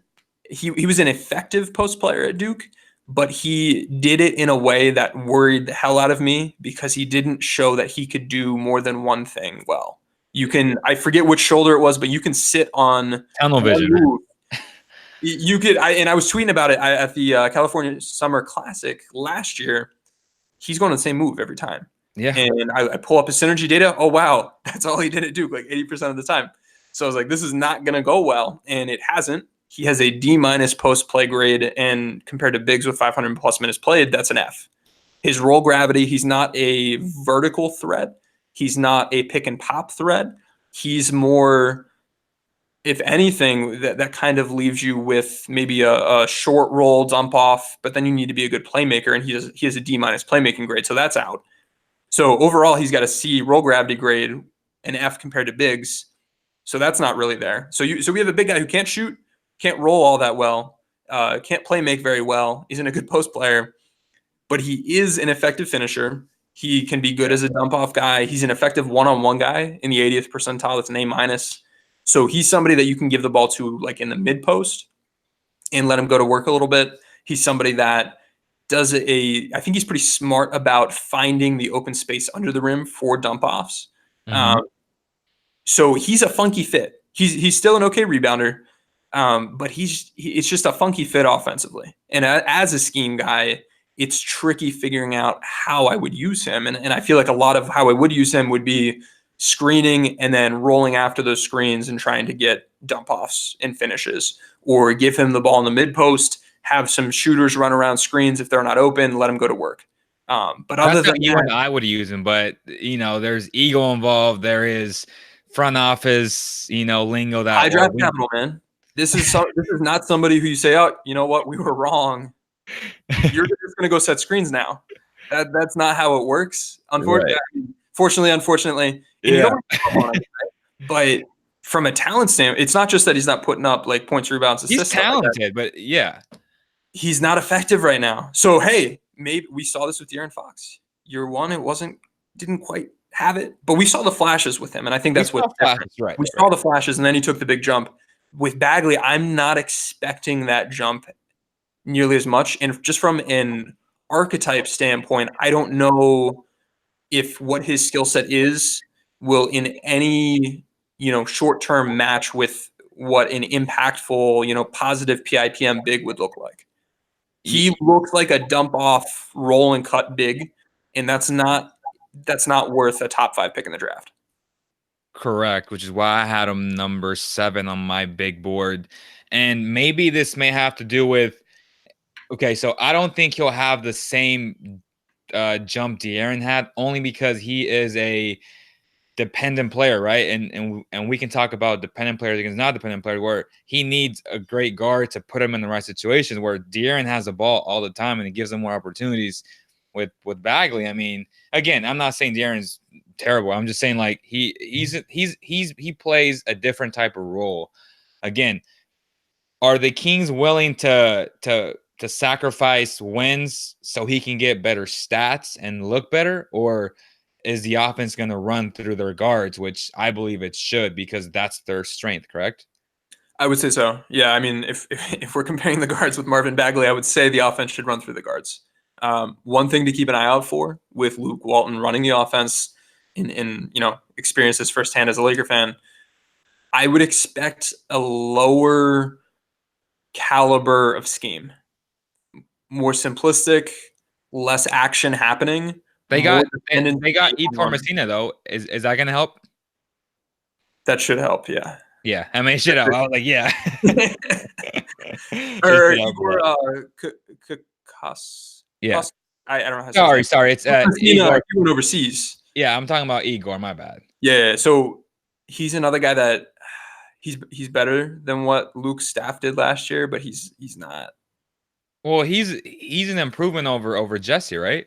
effective post player at Duke, but he did it in a way that worried the hell out of me because he didn't show that he could do more than one thing well. I forget which shoulder it was, but you can sit on tunnel vision. You could, I was tweeting about it at the California Summer Classic last year. He's going to the same move every time. Yeah. And I pull up his synergy data. Oh, wow. That's all he did at Duke, like 80% of the time. So I was like, this is not going to go well. And it hasn't. He has a D- post play grade. And compared to bigs with 500+ minutes played, that's an F. His roll gravity, he's not a vertical threat. He's not a pick and pop threat. He's more, if anything, that kind of leaves you with maybe a short roll dump off, but then you need to be a good playmaker, and he has a D- playmaking grade, so that's out. So overall, he's got a C roll gravity grade, an F compared to bigs. So that's not really there. So we have a big guy who can't shoot, can't roll all that well, can't play make very well, isn't a good post player, but he is an effective finisher. He can be good as a dump off guy. He's an effective one-on-one guy in the 80th percentile. That's an A minus. So he's somebody that you can give the ball to like in the mid post and let him go to work a little bit. He's somebody that I think he's pretty smart about finding the open space under the rim for dump offs. Mhm. So he's a funky fit. He's still an okay rebounder, but it's just a funky fit offensively. And as a scheme guy, it's tricky figuring out how I would use him. And I feel like a lot of how I would use him would be screening and then rolling after those screens and trying to get dump offs and finishes, or give him the ball in the mid post, have some shooters run around screens if they're not open, let him go to work. But other That's how than you that, and I would use him, but there's ego involved. There is front office, lingo that high draft capital, man. This is not somebody who you say, oh, you know what, we were wrong. You're just going to go set screens now. That's not how it works. Right. Unfortunately, and you don't want to, but from a talent standpoint, it's not just that he's not putting up like points, rebounds, He's assists. talented, but yeah. He's not effective right now. So hey, maybe we saw this with De'Aaron Fox. Year one, didn't quite have it, but we saw the flashes with him, and I think that's what's different. Right. We saw the flashes, and then he took the big jump. With Bagley, I'm not expecting that jump nearly as much, and just from an archetype standpoint, I don't know if what his skill set is will in any short-term match with what an impactful positive PIPM big would look like. He looks like a dump off, roll and cut big, and that's not worth a top 5 pick in the draft. Correct, which is why I had him number 7 on my big board. And maybe this may have to do with, okay, so I don't think he'll have the same jump De'Aaron had, only because he is a dependent player, right? And we can talk about dependent players against not dependent players, where he needs a great guard to put him in the right situations, where De'Aaron has the ball all the time and it gives him more opportunities. With Bagley, I mean, again, I'm not saying De'Aaron's terrible. I'm just saying like he plays a different type of role. Again, are the Kings willing to sacrifice wins so he can get better stats and look better, or is the offense going to run through their guards, which I believe it should, because that's their strength, correct? I would say so. Yeah, I mean, if we're comparing the guards with Marvin Bagley, I would say the offense should run through the guards. One thing to keep an eye out for with Luke Walton running the offense, in experience this firsthand as a Laker fan, I would expect a lower caliber of scheme, more simplistic, less action happening. They got Etor Messina though. Is that going to help? That should help. Yeah. Yeah, I mean, it should help. I was like, yeah. Or Igor Kukas. Yeah. I don't know how to say sorry. It's Igor. He went overseas. Yeah, I'm talking about Igor. My bad. Yeah. So he's another guy that he's better than what Luke's staff did last year, but he's not. Well, he's an improvement over Jesse, right?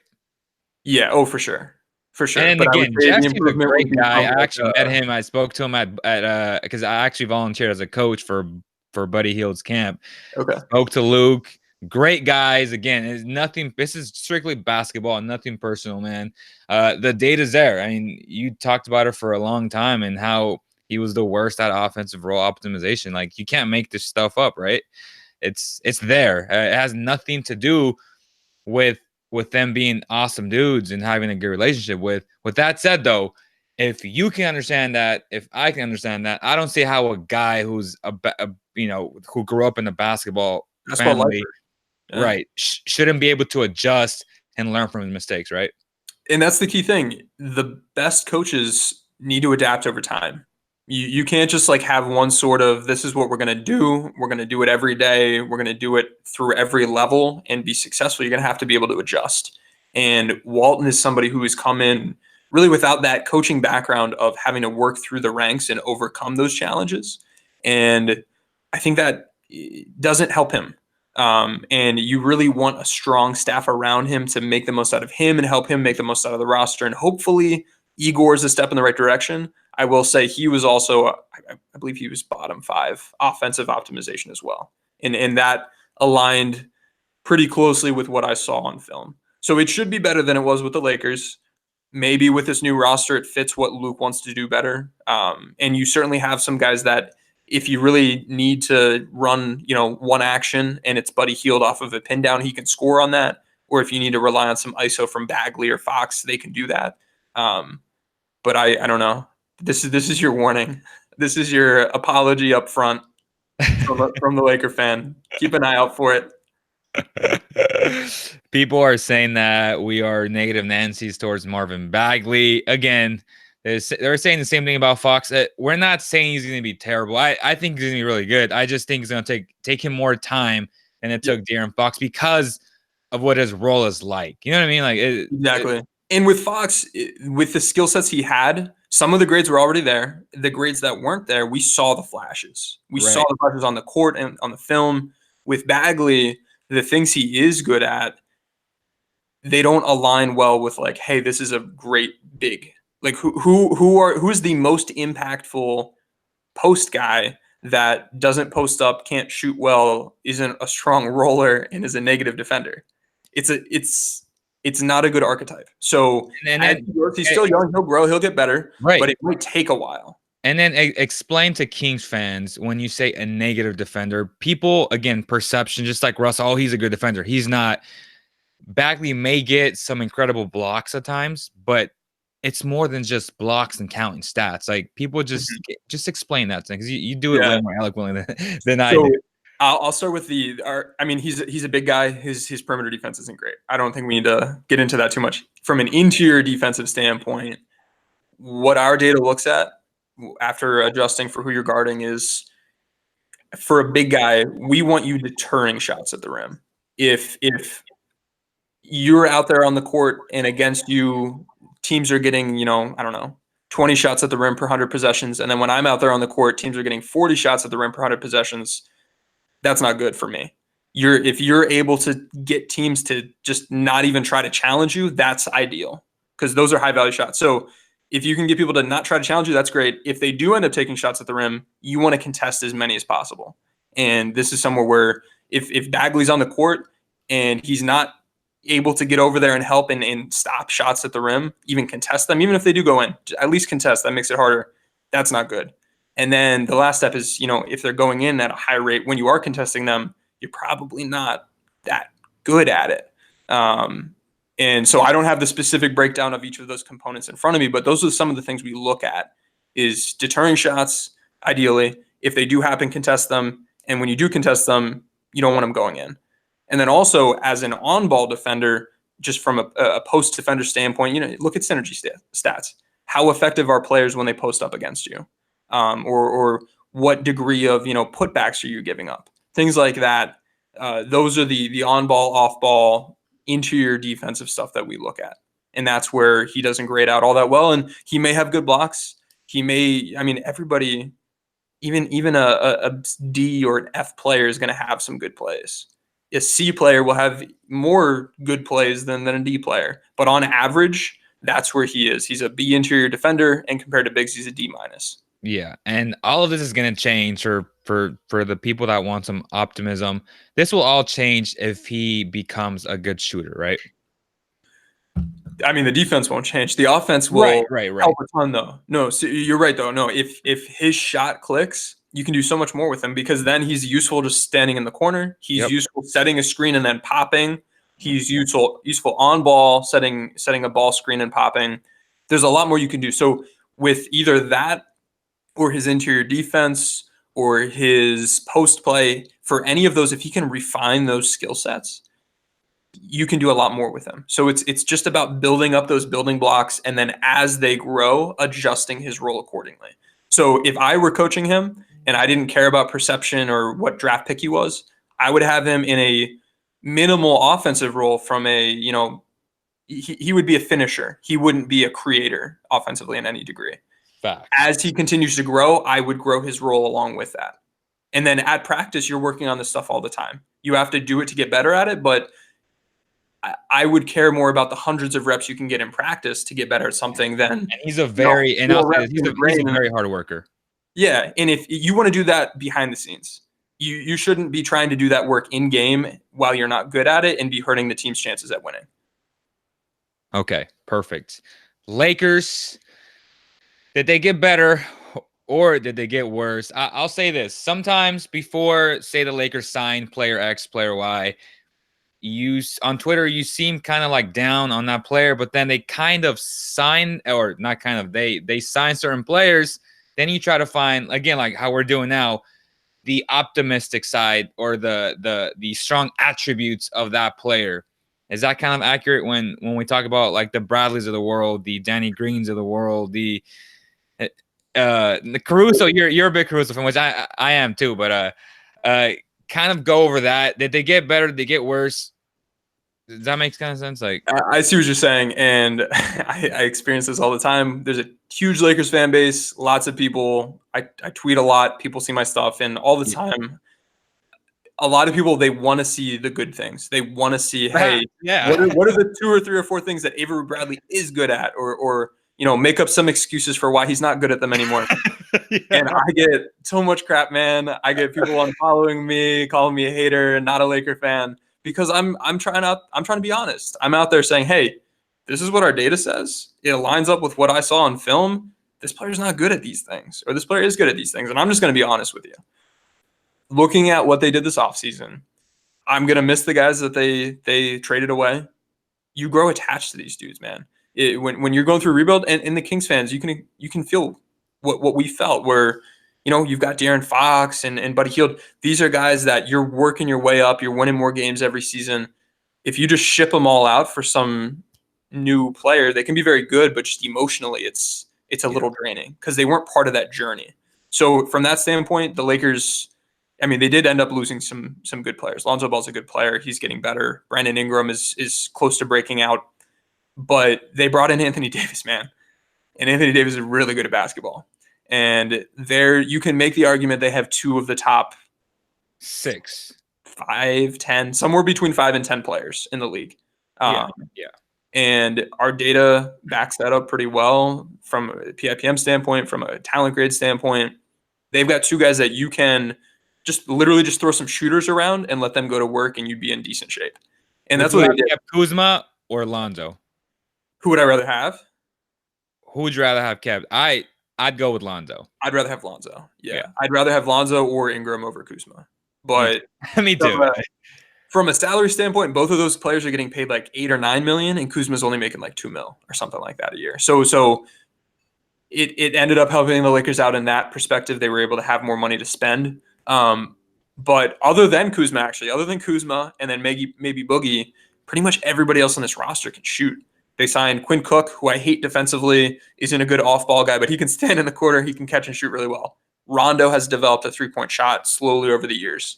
Yeah. Oh, for sure. For sure. And but again, Jesse's a great guy. I actually met him. I spoke to him at because I actually volunteered as a coach for Buddy Hield's camp. Okay. Spoke to Luke. Great guys. Again, it's nothing. This is strictly basketball, nothing personal, man. The data's there. I mean, you talked about it for a long time and how he was the worst at offensive role optimization. Like, you can't make this stuff up, right? It's there. It has nothing to do with them being awesome dudes and having a good relationship with. With that said, though, if you can understand that, if I can understand that, I don't see how a guy who's who grew up in the basketball family, right, shouldn't be able to adjust and learn from his mistakes, right? And that's the key thing. The best coaches need to adapt over time. You can't just like have one sort of, this is what we're going to do. We're going to do it every day. We're going to do it through every level and be successful. You're going to have to be able to adjust. And Walton is somebody who has come in really without that coaching background of having to work through the ranks and overcome those challenges. And I think that doesn't help him. And you really want a strong staff around him to make the most out of him and help him make the most out of the roster. And hopefully Igor is a step in the right direction. I will say he was also, I believe he was bottom 5 offensive optimization as well. And that aligned pretty closely with what I saw on film. So it should be better than it was with the Lakers. Maybe with this new roster, it fits what Luke wants to do better. And you certainly have some guys that if you really need to run, one action and it's Buddy Hield off of a pin down, he can score on that. Or if you need to rely on some ISO from Bagley or Fox, they can do that. But I don't know. This is your warning. This is your apology up front from the Laker fan. Keep an eye out for it. People are saying that we are negative Nancy's towards Marvin Bagley. Again, they're saying the same thing about Fox. We're not saying he's going to be terrible. I think he's going to be really good. I just think it's going to take him more time than it took De'Aaron Fox because of what his role is like. You know what I mean? Exactly. And with Fox, with the skill sets he had, some of the grades were already there. The grades that weren't there, we saw the flashes. We saw the flashes on the court and on the film. With Bagley, the things he is good at, they don't align well with like, hey, this is a great big. Like who is the most impactful post guy that doesn't post up, can't shoot well, isn't a strong roller, and is a negative defender? It's not a good archetype. So he's still young, he'll grow, he'll get better, but it might take a while. And then explain to Kings fans, when you say a negative defender, people, again, perception, just like Russ, he's a good defender. He's not. Bagley may get some incredible blocks at times, but it's more than just blocks and counting stats. Like people just explain that thing because you do it way more eloquently than I do. I'll start with he's a big guy. His perimeter defense isn't great. I don't think we need to get into that too much. From an interior defensive standpoint, what our data looks at after adjusting for who you're guarding is, for a big guy, we want you deterring shots at the rim. If you're out there on the court and against you, teams are getting, 20 shots at the rim per 100 possessions. And then when I'm out there on the court, teams are getting 40 shots at the rim per 100 possessions. That's not good for me. If you're able to get teams to just not even try to challenge you, that's ideal because those are high value shots. So if you can get people to not try to challenge you, that's great. If they do end up taking shots at the rim, you want to contest as many as possible. And this is somewhere where if Bagley's on the court and he's not able to get over there and help and stop shots at the rim, even contest them, even if they do go in, at least contest, that makes it harder. That's not good. And then the last step is, if they're going in at a high rate, when you are contesting them, you're probably not that good at it. And so I don't have the specific breakdown of each of those components in front of me, but those are some of the things we look at is deterring shots, ideally. If they do happen, contest them. And when you do contest them, you don't want them going in. And then also as an on-ball defender, just from a post-defender standpoint, look at synergy stats. How effective are players when they post up against you? Or what degree of, putbacks are you giving up? Things like that. Those are the on-ball, off-ball, interior defensive stuff that we look at. And that's where he doesn't grade out all that well. And he may have good blocks. He may, everybody, even a D or an F player is going to have some good plays. A C player will have more good plays than a D player. But on average, that's where he is. He's a B interior defender, and compared to bigs, he's a D minus. Yeah, and all of this is going to change for the people that want some optimism. This will all change if he becomes a good shooter, right? The defense won't change. The offense will help a ton, though. No, so you're right, though. No, if his shot clicks, you can do so much more with him because then he's useful just standing in the corner. He's useful setting a screen and then popping. He's useful on ball, setting a ball screen and popping. There's a lot more you can do. So with either that or his interior defense or his post play, for any of those, if he can refine those skill sets, you can do a lot more with him. So it's just about building up those building blocks and then as they grow, adjusting his role accordingly. So if I were coaching him and I didn't care about perception or what draft pick he was, I would have him in a minimal offensive role from a, he would be a finisher. He wouldn't be a creator offensively in any degree. Facts. As he continues to grow, I would grow his role along with that. And then at practice, you're working on this stuff all the time. You have to do it to get better at it, but I would care more about the hundreds of reps you can get in practice to get better at something than. And he's a very and I'll say this, he's a very hard worker. Yeah, and if you want to do that behind the scenes, you shouldn't be trying to do that work in game while you're not good at it and be hurting the team's chances at winning. Okay, perfect. Lakers, did they get better or did they get worse? I'll say this. Sometimes before, say, the Lakers sign player X, player Y, on Twitter, you seem kind of like down on that player, but then they kind of sign, or not kind of, they sign certain players. Then you try to find, again, like how we're doing now, the optimistic side or the strong attributes of that player. Is that kind of accurate when we talk about like the Bradleys of the world, the Danny Greens of the world, the Caruso? You're a big Caruso fan, which I am too. But kind of go over that. Did they get better? Did they get worse? Does that make kind of sense? Like, I see what you're saying, and I experience this all the time. There's a huge Lakers fan base, lots of people. I tweet a lot. People see my stuff, and all the time, a lot of people, they want to see the good things. They want to see, hey, what are the 2 or 3 or 4 things that Avery Bradley is good at, or make up some excuses for why he's not good at them anymore. And I get so much crap, man. I get people unfollowing me, calling me a hater and not a Laker fan. Because I'm trying to be honest. I'm out there saying, hey, this is what our data says. It lines up with what I saw on film. This player's not good at these things, or this player is good at these things. And I'm just going to be honest with you. Looking at what they did this offseason, I'm going to miss the guys that they traded away. You grow attached to these dudes, man. When you're going through a rebuild, and the Kings fans, you can feel what we felt, where you've got De'Aaron Fox and Buddy Hield. These are guys that you're working your way up. You're winning more games every season. If you just ship them all out for some new player, they can be very good, but just emotionally, it's a little draining because they weren't part of that journey. So from that standpoint, the Lakers, I mean, they did end up losing some good players. Lonzo Ball's a good player. He's getting better. Brandon Ingram is close to breaking out. But they brought in Anthony Davis, man. And Anthony Davis is really good at basketball. And there, you can make the argument they have 2 of the top 6, 5, 10, somewhere between 5 and 10 players in the league. Yeah. And our data backs that up pretty well from a PIPM standpoint, from a talent grade standpoint. They've got 2 guys that you can just literally just throw some shooters around and let them go to work, and you'd be in decent shape. And that's what they did. Kuzma or Lonzo? Who would I rather have? Who would you rather have kept? I'd go with Lonzo. I'd rather have Lonzo. Yeah. I'd rather have Lonzo or Ingram over Kuzma. But me too. From a salary standpoint, both of those players are getting paid like $8 or $9 million, and Kuzma's only making like $2 million or something like that a year. So it ended up helping the Lakers out in that perspective. They were able to have more money to spend. But other than Kuzma and then maybe Boogie, pretty much everybody else on this roster can shoot. They signed Quinn Cook, who I hate defensively, isn't a good off-ball guy, but he can stand in the corner. He can catch and shoot really well. Rondo has developed a three-point shot slowly over the years.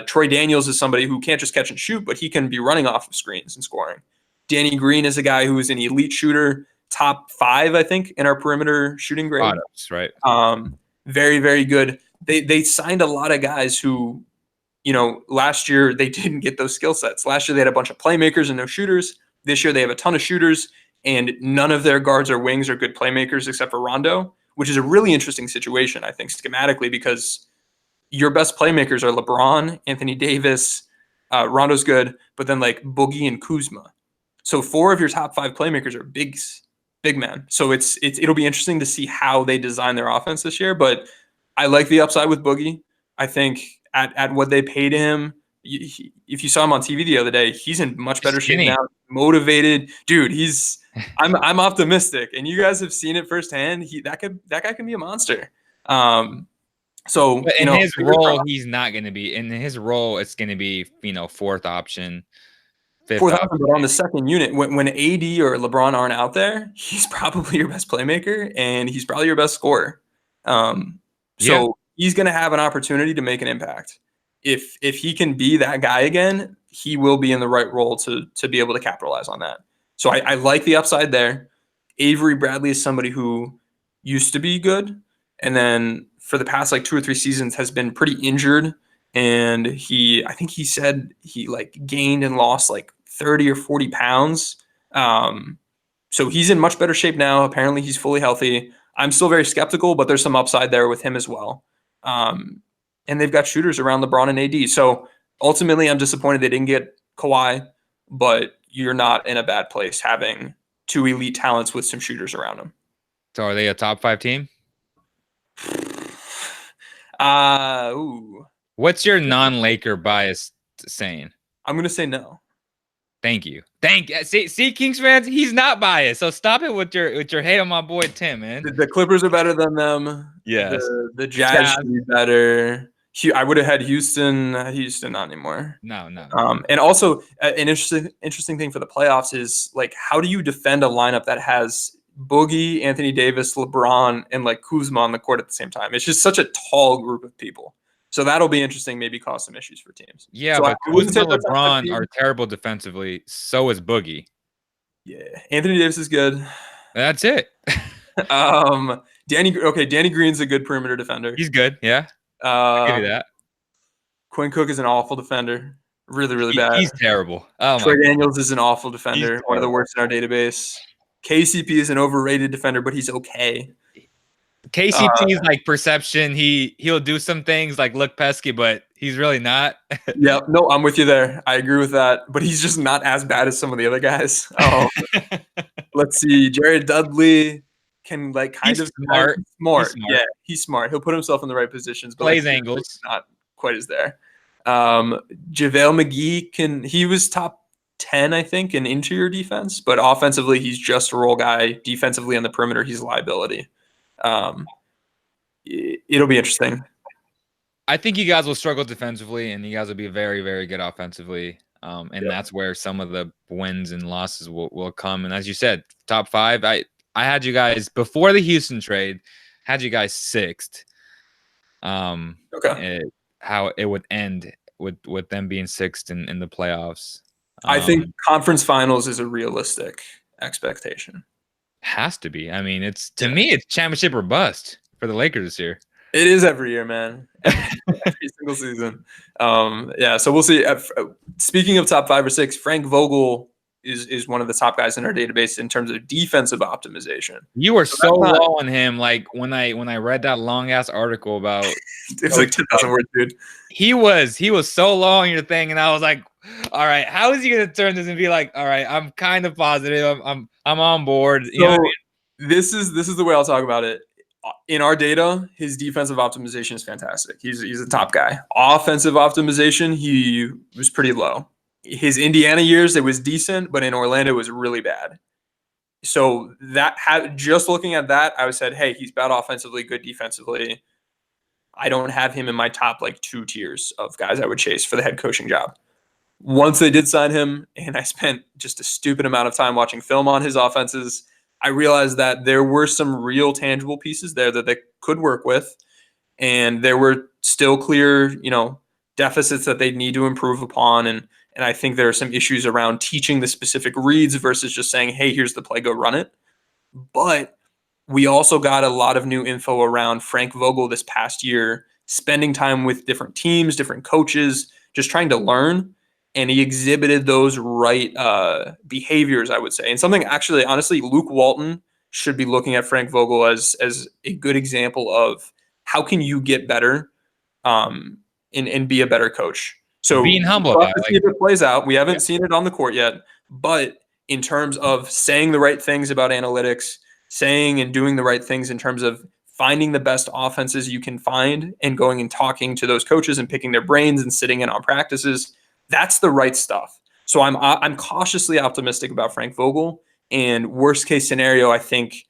Troy Daniels is somebody who can't just catch and shoot, but he can be running off of screens and scoring. Danny Green is a guy who is an elite shooter, top 5, I think, in our perimeter shooting grade. That's right. Very, very good. They signed a lot of guys who, last year they didn't get those skill sets. Last year they had a bunch of playmakers and no shooters. This year they have a ton of shooters, and none of their guards or wings are good playmakers except for Rondo, which is a really interesting situation, I think, schematically, because your best playmakers are LeBron, Anthony Davis, Rondo's good, but then like Boogie and Kuzma. So 4 of your top 5 playmakers are big men. So it'll be interesting to see how they design their offense this year. But I like the upside with Boogie. I think at what they paid him, if you saw him on TV the other day, he's in much better shape now. Motivated, dude. I'm optimistic, and you guys have seen it firsthand. That guy can be a monster. So but in his role, he's not going to be. In his role, it's going to be 4th option, 5th option. But on the second unit, when AD or LeBron aren't out there, he's probably your best playmaker, and he's probably your best scorer. So he's going to have an opportunity to make an impact. If he can be that guy again, he will be in the right role to be able to capitalize on that. So I like the upside there. Avery Bradley is somebody who used to be good, and then for the past like 2 or 3 seasons has been pretty injured. And I think he said he like gained and lost like 30 or 40 pounds. So he's in much better shape now. Apparently he's fully healthy. I'm still very skeptical, but there's some upside there with him as well. And they've got shooters around LeBron and AD. So ultimately, I'm disappointed they didn't get Kawhi, but you're not in a bad place having 2 elite talents with some shooters around them. So are they a top 5 team? Ooh. What's your non-Laker bias saying? I'm gonna say no. Thank you. See, Kings fans, he's not biased. So stop it with your hate on my boy Tim, man. The Clippers are better than them. Yes. The Jazz should be better. I would have had Houston. Houston not anymore. No. And also an interesting thing for the playoffs is like, how do you defend a lineup that has Boogie, Anthony Davis, LeBron, and like Kuzma on the court at the same time? It's just such a tall group of people. So that'll be interesting. Maybe cause some issues for teams. Yeah, so but Kuzma and LeBron are terrible defensively. So is Boogie. Yeah, Anthony Davis is good. That's it. Danny Green's a good perimeter defender. He's good. Yeah. I'll give you that. Quinn Cook is an awful defender. Really bad. He's terrible. Oh, Troy Daniels is an awful defender. One of the worst in our database. KCP is an overrated defender, but he's okay. KCP is like perception. He'll do some things like look pesky, but he's really not. Yeah, no, I'm with you there. I agree with that, but he's just not as bad as some of the other guys. Let's see. Jared Dudley can like kind of smart. Yeah, he's smart. He'll put himself in the right positions, but plays angles. Not quite as there. JaVale McGee he was top 10, I think, in interior defense, but offensively, he's just a role guy. Defensively on the perimeter, he's a liability. It'll be interesting. I think you guys will struggle defensively, and you guys will be very, very good offensively. And that's where some of the wins and losses will come. And as you said, top 5. I had you guys before the Houston trade, had you guys 6th. Okay. How it would end with them being 6th in the playoffs. I think conference finals is a realistic expectation. Has to be. I mean, to me, it's championship or bust for the Lakers this year. It is every year, man. Every single season. So we'll see. Speaking of top 5 or 6, Frank Vogel is one of the top guys in our database in terms of defensive optimization. You were so low on him. Like when I read that long ass article about it's like 10,000 words, dude. He was so low on your thing, and I was like, all right, how is he gonna turn this and be like, all right, I'm kind of positive, I'm on board. You know what I mean? This is the way I'll talk about it. In our data, his defensive optimization is fantastic. He's a top guy. Offensive optimization, he was pretty low. His Indiana years, it was decent, but in Orlando, it was really bad. So just looking at that, I said, hey, he's bad offensively, good defensively. I don't have him in my top like 2 tiers of guys I would chase for the head coaching job. Once they did sign him, and I spent just a stupid amount of time watching film on his offenses, I realized that there were some real tangible pieces there that they could work with, and there were still clear, deficits that they need to improve upon. And I think there are some issues around teaching the specific reads versus just saying, hey, here's the play, go run it. But we also got a lot of new info around Frank Vogel this past year, spending time with different teams, different coaches, just trying to learn. And he exhibited those right behaviors, I would say. And something actually, honestly, Luke Walton should be looking at Frank Vogel as a good example of how can you get better and be a better coach. So being humble about it. See if it plays out. We haven't seen it on the court yet, but in terms of saying the right things about analytics, saying and doing the right things in terms of finding the best offenses you can find and going and talking to those coaches and picking their brains and sitting in on practices, that's the right stuff. So I'm cautiously optimistic about Frank Vogel. And worst case scenario, I think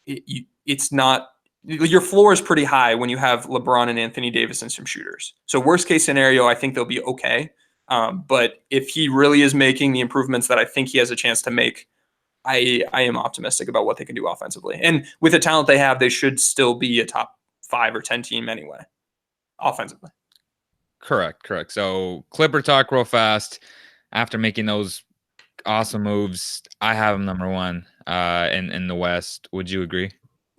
it's not. Your floor is pretty high when you have LeBron and Anthony Davis and some shooters. So worst case scenario, I think they'll be okay. But if he really is making the improvements that I think he has a chance to make, I am optimistic about what they can do offensively. And with the talent they have, they should still be a top 5 or 10 team anyway, offensively. Correct. So Clipper talk real fast. After making those awesome moves. I have him number one in the West. Would you agree?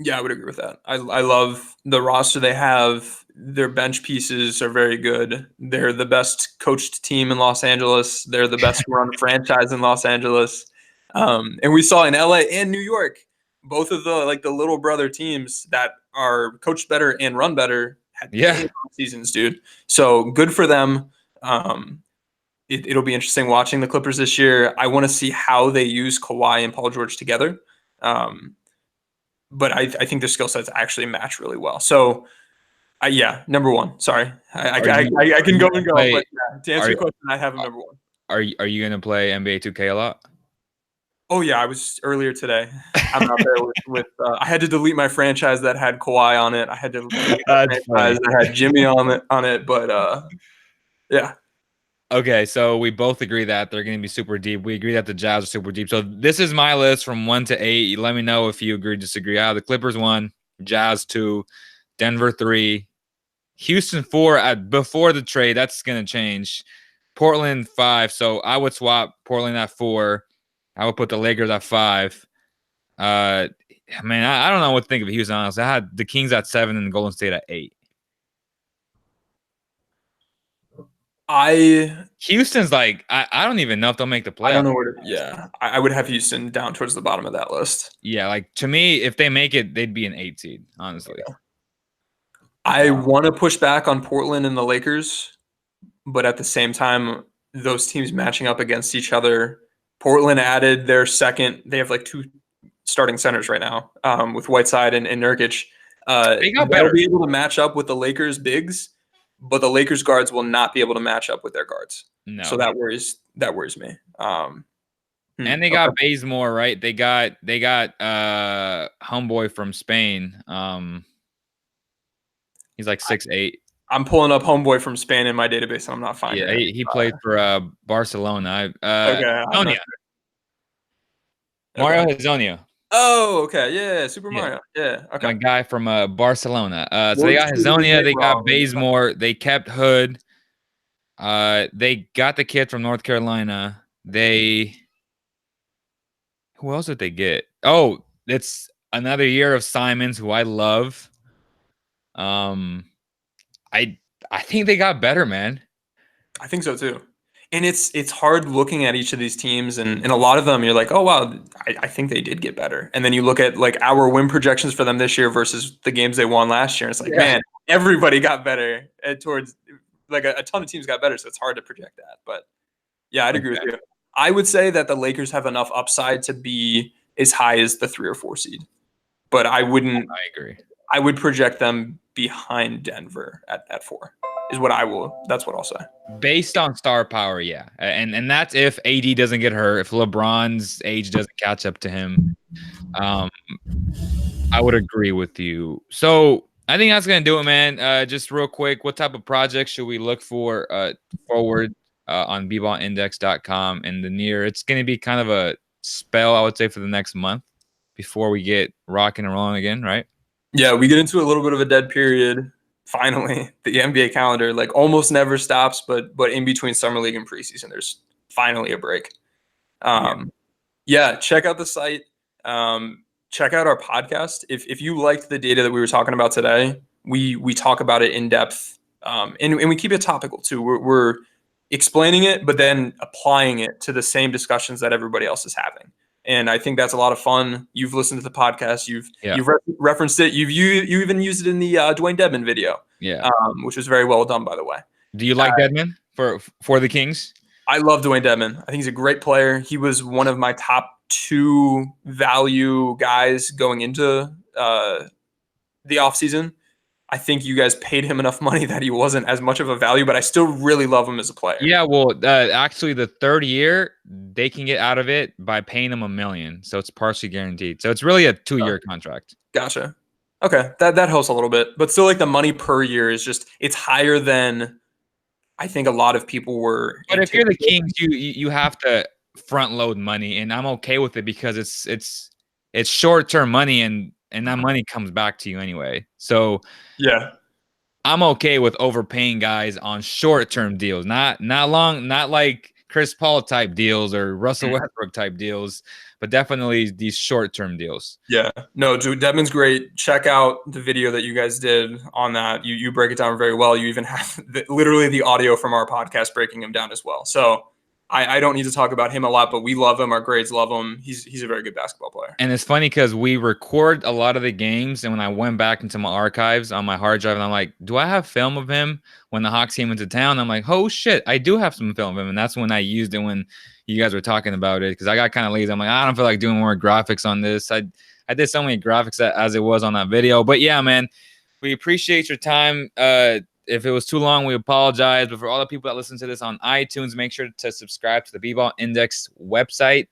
Yeah, I would agree with that. I love the roster they have. Their bench pieces are very good. They're the best coached team in Los Angeles. They're the best run franchise in Los Angeles. And we saw in LA and New York, both of the little brother teams that are coached better and run better had Yeah. seasons, dude. So good for them. It'll be interesting watching the Clippers this year. I want to see how they use Kawhi and Paul George together. But I think their skill sets actually match really well. So, yeah, number one. Sorry, I can go and go. But yeah, to answer your question, I have him number one. Are you gonna play NBA 2K a lot? Oh yeah, I was earlier today. I'm out there with I had to delete my franchise that had Kawhi on it. I had to delete my franchise that had Jimmy on it. But yeah. Okay, so we both agree that they're going to be super deep. We agree that the Jazz are super deep. So this is my list from 1 to 8. Let me know if you agree, disagree. I have the Clippers 1, Jazz 2, Denver 3, Houston 4 before the trade. That's going to change. Portland 5. So I would swap Portland at 4. I would put the Lakers at 5. Man, I don't know what to think of Houston, honestly. I had the Kings at 7 and the Golden State at 8. Houston's like, I don't even know if they'll make the playoffs. I don't know where to. Yeah, I would have Houston down towards the bottom of that list. Yeah, like to me, if they make it, they'd be an 8 seed, honestly. Yeah. I want to push back on Portland and the Lakers, but at the same time, those teams matching up against each other. Portland added their second. They have like 2 starting centers right now, with Whiteside and Nurkic. They got better. They'll be able to match up with the Lakers bigs, but the Lakers guards will not be able to match up with their guards. No. So that worries me. And they got Bazemore, right? They got homeboy from Spain. He's like 6'8". I'm pulling up homeboy from Spain in my database, and I'm not finding it. Yeah, he played for Barcelona. Okay. Hezonja. Mario Hezonja. Oh, okay. Yeah, Super Mario. Yeah. Okay. My guy from Barcelona. So they got Hezonja, they got Bazemore, they kept Hood. They got the kid from North Carolina. Who else did they get? Oh, it's another year of Simons, who I love. I think they got better, man. I think so too. And it's hard looking at each of these teams, and a lot of them you're like, oh wow, I think they did get better. And then you look at like our win projections for them this year versus the games they won last year, and it's like, man, everybody got better towards like a ton of teams got better, so it's hard to project that. But yeah, I'd agree with you. I would say that the Lakers have enough upside to be as high as the 3 or 4 seed, but I wouldn't. I agree. I would project them behind Denver at 4. That's what I'll say. Based on star power, yeah. And that's if AD doesn't get hurt, if LeBron's age doesn't catch up to him. I would agree with you. So I think that's going to do it, man. Just real quick, what type of projects should we look for forward on bballindex.com in the near? It's going to be kind of a spell, I would say, for the next month before we get rocking and rolling again, right? Yeah, we get into a little bit of a dead period. Finally, the NBA calendar like almost never stops, but in between summer league and preseason, there's finally a break. Yeah, check out the site. Check out our podcast. If you liked the data that we were talking about today, we talk about it in depth, and we keep it topical too. We're explaining it, but then applying it to the same discussions that everybody else is having. And I think that's a lot of fun. You've listened to the podcast. You've referenced it. You even used it in the Dwayne Dedmon video. Yeah, which was very well done, by the way. Do you like Dedmon for the Kings? I love Dwayne Dedmon. I think he's a great player. He was one of my top 2 value guys going into the offseason. I think you guys paid him enough money that he wasn't as much of a value, but I still really love him as a player. Yeah, well, actually, the 3rd year, they can get out of it by paying him $1 million. So it's partially guaranteed. So it's really a 2-year contract. Gotcha. Okay, that helps a little bit. But still, like the money per year is just, it's higher than I think a lot of people were. But if you're the Kings, you have to front load money, and I'm okay with it because it's short-term money, and that money comes back to you anyway. So yeah, I'm okay with overpaying guys on short-term deals, not long, not like Chris Paul type deals or Russell Westbrook type deals, but definitely these short-term deals. Yeah, no, dude, Devin's great. Check out the video that you guys did on that. You break it down very well. You even have literally the audio from our podcast breaking him down as well. So I don't need to talk about him a lot, but we love him. Our grades love him. He's a very good basketball player. And it's funny because we record a lot of the games, and when I went back into my archives on my hard drive, and I'm like, do I have film of him when the Hawks came into town? I'm like, oh shit, I do have some film of him, and that's when I used it when you guys were talking about it, because I got kind of lazy. I'm like, I don't feel like doing more graphics on this. I did so many graphics as it was on that video. But yeah, man, we appreciate your time. If it was too long, we apologize. But for all the people that listen to this on iTunes, make sure to subscribe to the Bball Index website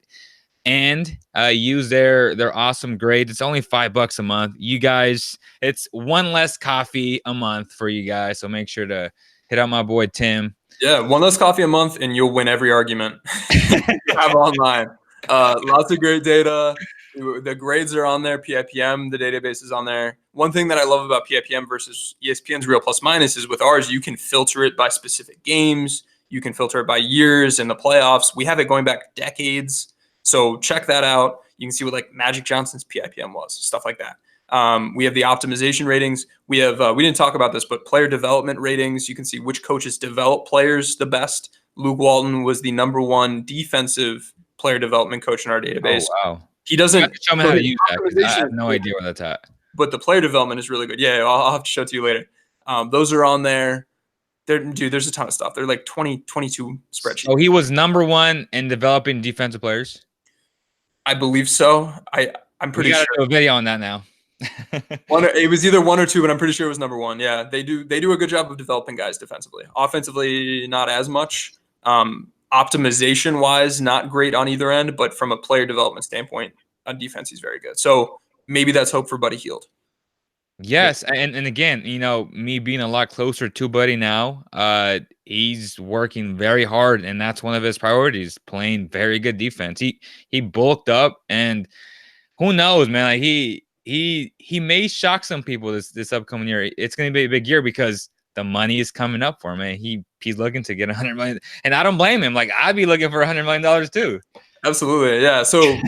and use their awesome grades. It's only $5 a month. You guys, it's one less coffee a month for you guys. So make sure to hit out my boy Tim. Yeah, one less coffee a month, and you'll win every argument you have online. Lots of great data. The grades are on there. PIPM, the database is on there. One thing that I love about PIPM versus ESPN's Real Plus Minus is with ours, you can filter it by specific games. You can filter it by years in the playoffs. We have it going back decades. So check that out. You can see what like Magic Johnson's PIPM was, stuff like that. We have the optimization ratings. We have we didn't talk about this, but player development ratings. You can see which coaches develop players the best. Luke Walton was the #1 defensive player development coach in our database. Oh, wow. He doesn't show me how to use that, 'cause I have no idea where that's at. But the player development is really good. Yeah, I'll have to show it to you later. Those are on there. Dude, there's a ton of stuff. They're like 22 spreadsheets. Oh, he was #1 in developing defensive players? I believe so. I'm pretty sure. Do a video on that now. It was either 1 or 2, but I'm pretty sure it was #1. Yeah, they do a good job of developing guys defensively. Offensively, not as much. Optimization wise, not great on either end, but from a player development standpoint, on defense, he's very good. So maybe that's hope for Buddy Hield. Yes, and again, you know, me being a lot closer to Buddy now, he's working very hard, and that's one of his priorities, playing very good defense. He bulked up, and who knows, man? Like he may shock some people this upcoming year. It's going to be a big year because the money is coming up for him, and he's looking to get $100 million, and I don't blame him. Like, I'd be looking for $100 million too. Absolutely, yeah. So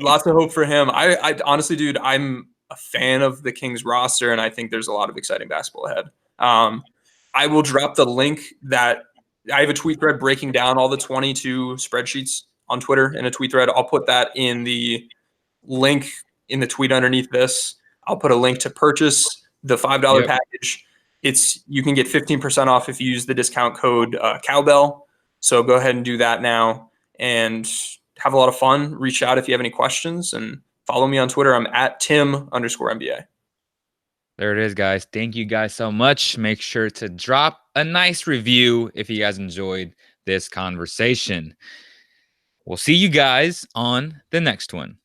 lots of hope for him. I honestly, dude, I'm a fan of the Kings roster, and I think there's a lot of exciting basketball ahead. I will drop the link that I have a tweet thread breaking down all the 22 spreadsheets on Twitter in a tweet thread. I'll put that in the link in the tweet underneath this. I'll put a link to purchase the $5 package. You can get 15% off if you use the discount code Cowbell. So go ahead and do that now and have a lot of fun. Reach out if you have any questions and follow me on Twitter. I'm at Tim_NBA. There it is, guys. Thank you guys so much. Make sure to drop a nice review if you guys enjoyed this conversation. We'll see you guys on the next one.